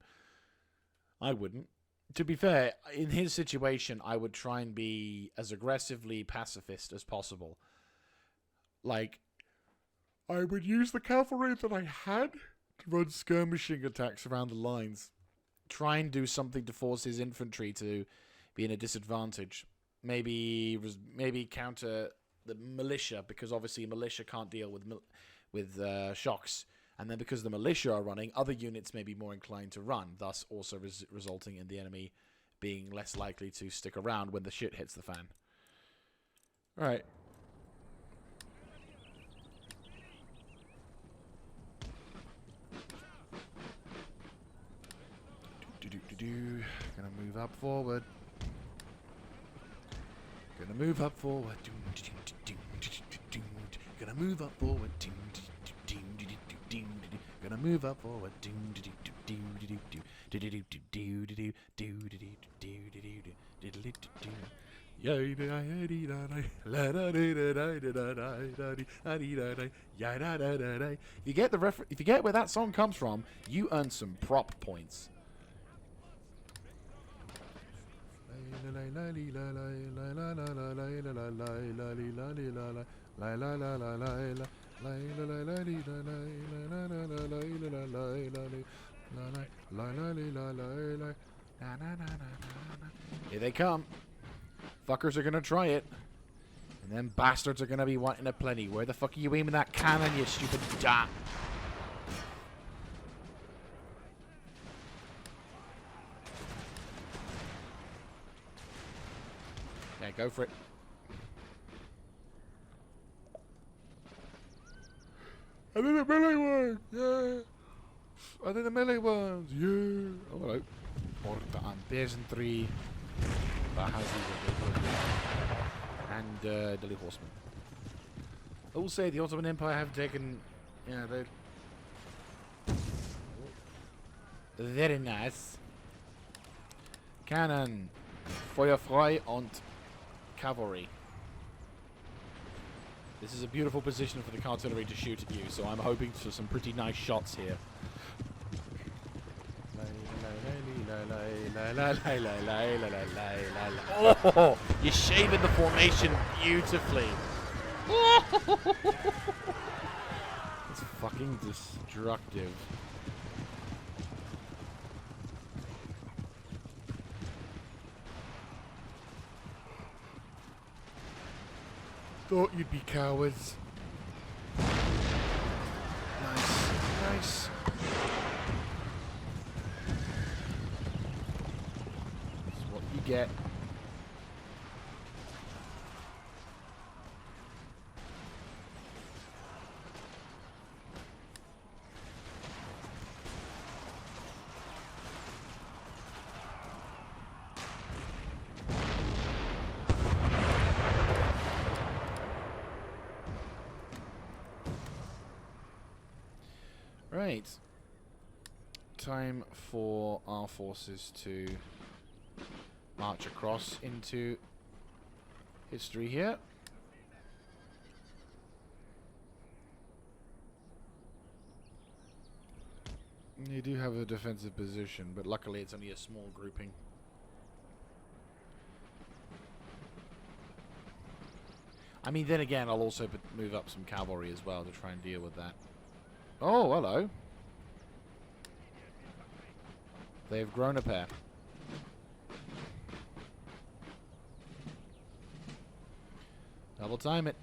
Speaker 1: I wouldn't. To be fair, in his situation, I would try and be as aggressively pacifist as possible. Like, I would use the cavalry that I had to run skirmishing attacks around the lines. Try and do something to force his infantry to be in a disadvantage. Maybe counter the militia, because obviously militia can't deal with shocks. And then because the militia are running, other units may be more inclined to run, thus also resulting in the enemy being less likely to stick around when the shit hits the fan. Alright. Gonna move up forward. Gonna move up forward. Gonna move up forward. Gonna move up forward. If you get where that song comes from, you earn some prop points. Here they come. Fuckers are gonna try it. And then bastards are gonna be wanting a plenty. Where the fuck are you aiming that cannon, you stupid da? Yeah, go for it. I did the melee one! Yeah! I did the melee ones! Yeah! Oh, hello. Porta aan peasantry. And Delhi horsemen. I will say the Ottoman Empire have taken... Yeah, they're... Very nice. Cannon. Feuer frei und cavalry. This is a beautiful position for the artillery to shoot at you, so I'm hoping for some pretty nice shots here. Oh, you're shaving the formation beautifully. It's fucking destructive. Thought you'd be cowards. Nice, nice. That's what you get. Right. Time for our forces to march across into history here. You do have a defensive position, but luckily it's only a small grouping. I mean, then again, I'll also move up some cavalry as well to try and deal with that. Oh, hello. They've grown a pair. Double time it.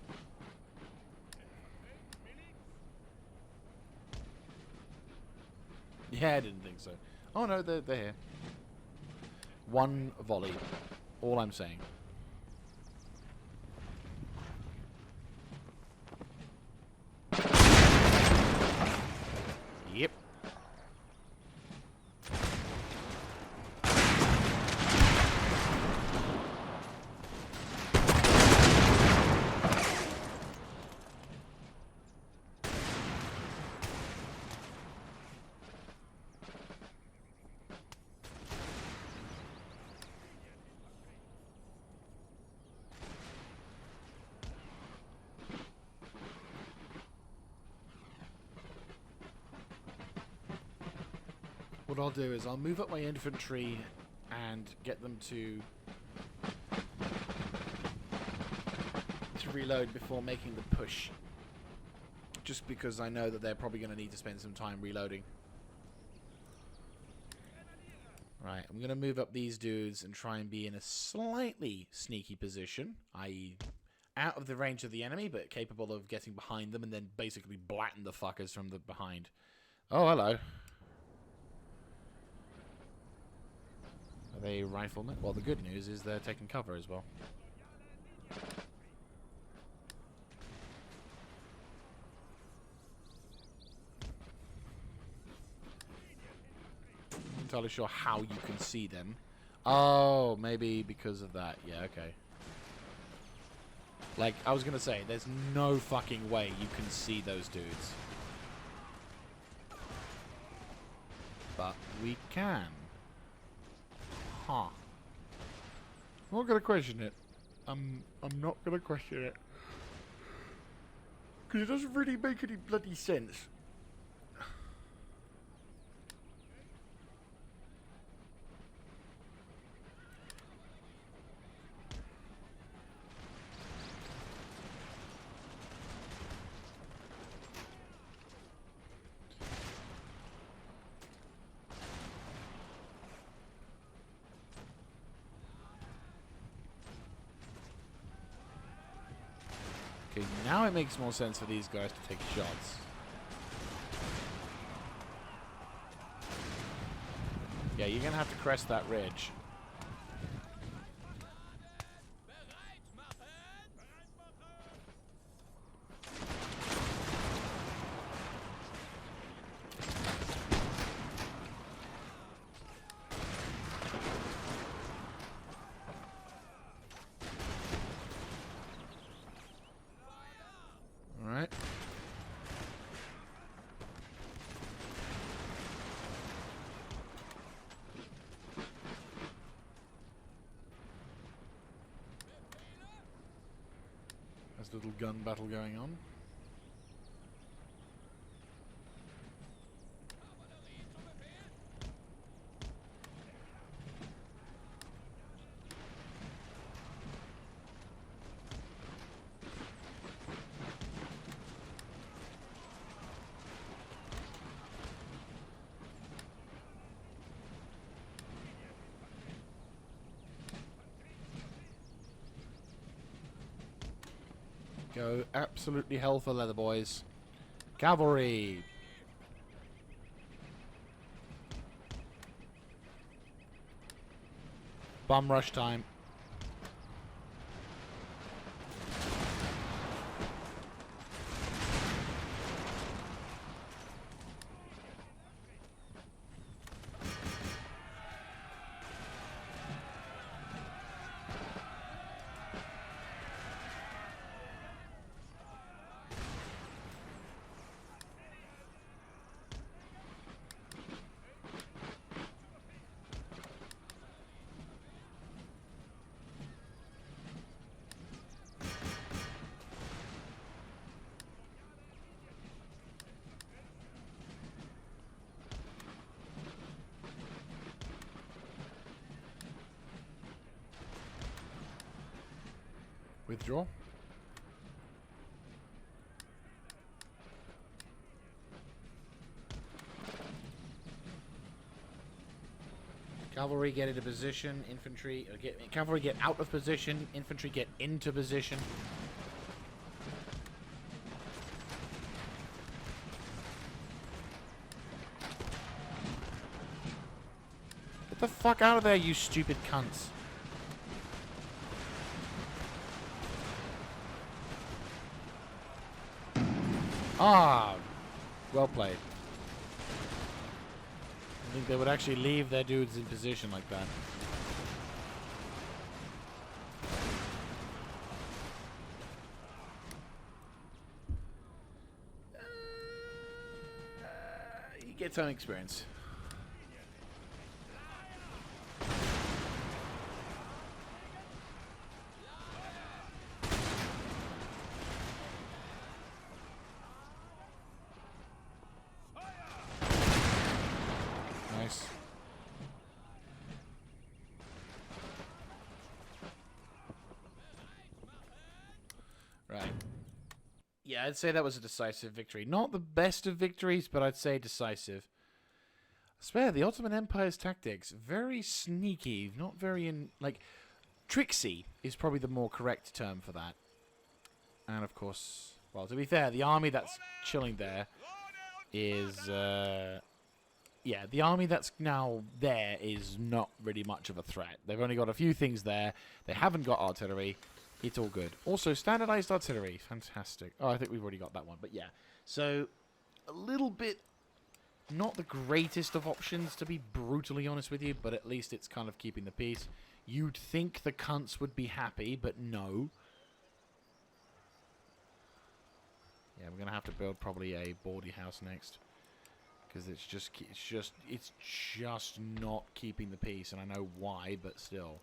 Speaker 1: Yeah, I didn't think so. Oh no, they're here. One volley. All I'm saying. Yep. What I'll do is I'll move up my infantry and get them to reload before making the push. Just because I know that they're probably going to need to spend some time reloading. Right, I'm going to move up these dudes and try and be in a slightly sneaky position, i.e. out of the range of the enemy, but capable of getting behind them and then basically blatten the fuckers from the behind. Oh, hello. Are they riflemen? Well, the good news is they're taking cover as well. I'm not entirely sure how you can see them. Oh, maybe because of that. Yeah, okay. Like, I was going to say, there's no fucking way you can see those dudes. But we can. Huh. I'm not gonna question it. I'm not gonna question it. Because it doesn't really make any bloody sense. Okay, now it makes more sense for these guys to take shots. Yeah, you're gonna have to crest that ridge. Alright. There's a little gun battle going on. Go absolutely hell for leather, boys. Cavalry! Bum rush time. Withdraw. Cavalry get into position. Infantry cavalry get out of position. Infantry get into position. Get the fuck out of there, you stupid cunts. Ah, well played. I think they would actually leave their dudes in position like that. You get some experience. Nice. Right. Yeah, I'd say that was a decisive victory. Not the best of victories, but I'd say decisive. I swear, the Ottoman Empire's tactics, very sneaky, not very tricksy is probably the more correct term for that. And of course, well, to be fair, the army that's chilling there is, yeah, the army that's now there is not really much of a threat. They've only got a few things there. They haven't got artillery. It's all good. Also, standardized artillery. Fantastic. Oh, I think we've already got that one. But yeah. So, a little bit not the greatest of options, to be brutally honest with you. But at least it's kind of keeping the peace. You'd think the cunts would be happy, but no. Yeah, we're going to have to build probably a boarding house next. Because it's just not keeping the peace. And I know why, but still.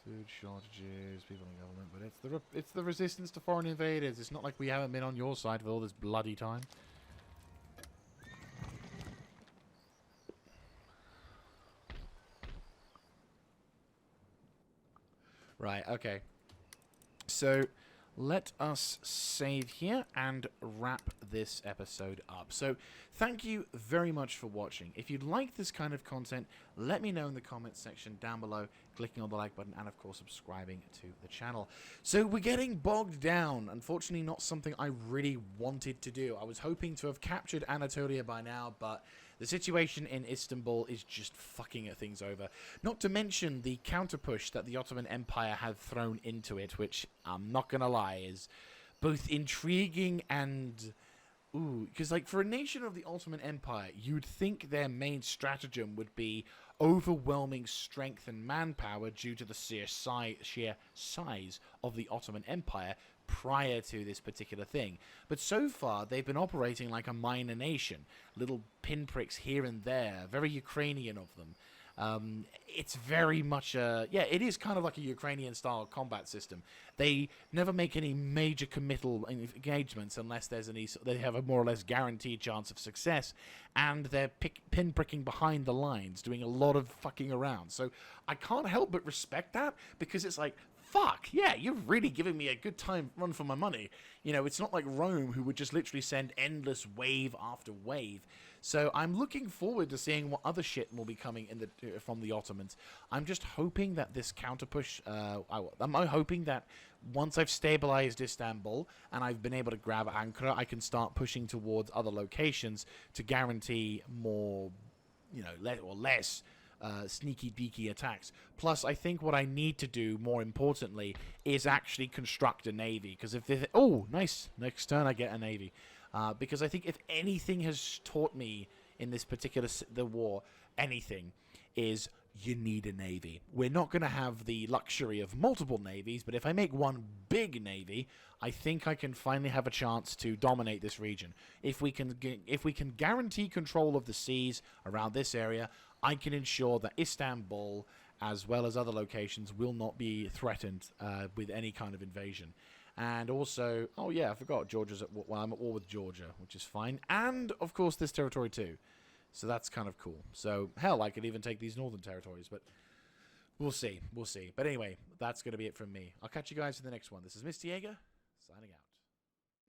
Speaker 1: Food shortages, people in government, but it's the resistance to foreign invaders. It's not like we haven't been on your side for all this bloody time. Right, okay. So, let us save here and wrap this episode up. So, thank you very much for watching. If you like this kind of content, let me know in the comments section down below, clicking on the like button, and of course subscribing to the channel. So, we're getting bogged down. Unfortunately, not something I really wanted to do. I was hoping to have captured Anatolia by now, but the situation in Istanbul is just fucking things over. Not to mention the counter-push that the Ottoman Empire had thrown into it, which, I'm not gonna lie, is both intriguing and... Ooh, because, like, for a nation of the Ottoman Empire, you'd think their main stratagem would be overwhelming strength and manpower due to the sheer size of the Ottoman Empire prior to this particular thing. But so far, they've been operating like a minor nation. Little pinpricks here and there. Very Ukrainian of them. It's very much a... Yeah, it is kind of like a Ukrainian-style combat system. They never make any major committal engagements unless there's any... They have a more or less guaranteed chance of success, and they're pinpricking behind the lines, doing a lot of fucking around. So I can't help but respect that, because it's like, fuck, yeah, you're really giving me a good time run for my money. You know, it's not like Rome, who would just literally send endless wave after wave. So I'm looking forward to seeing what other shit will be coming in from the Ottomans. I'm just hoping that this counter-push... I'm hoping that once I've stabilized Istanbul and I've been able to grab Ankara, I can start pushing towards other locations to guarantee more, you know, less sneaky-deaky attacks. Plus, I think what I need to do, more importantly, is actually construct a navy. Because if they... Oh, nice. Next turn I get a navy. Because I think if anything has taught me in this particular the war, anything, is you need a navy. We're not going to have the luxury of multiple navies, but if I make one big navy, I think I can finally have a chance to dominate this region. If we can guarantee control of the seas around this area, I can ensure that Istanbul, as well as other locations, will not be threatened with any kind of invasion. And also, oh yeah, I forgot, Georgia's at war. Well, I'm at war with Georgia, which is fine. And, of course, this territory too. So that's kind of cool. So, hell, I could even take these northern territories. But We'll see. We'll see. But anyway, that's going to be it from me. I'll catch you guys in the next one. This is Mr. Jaeger, signing out.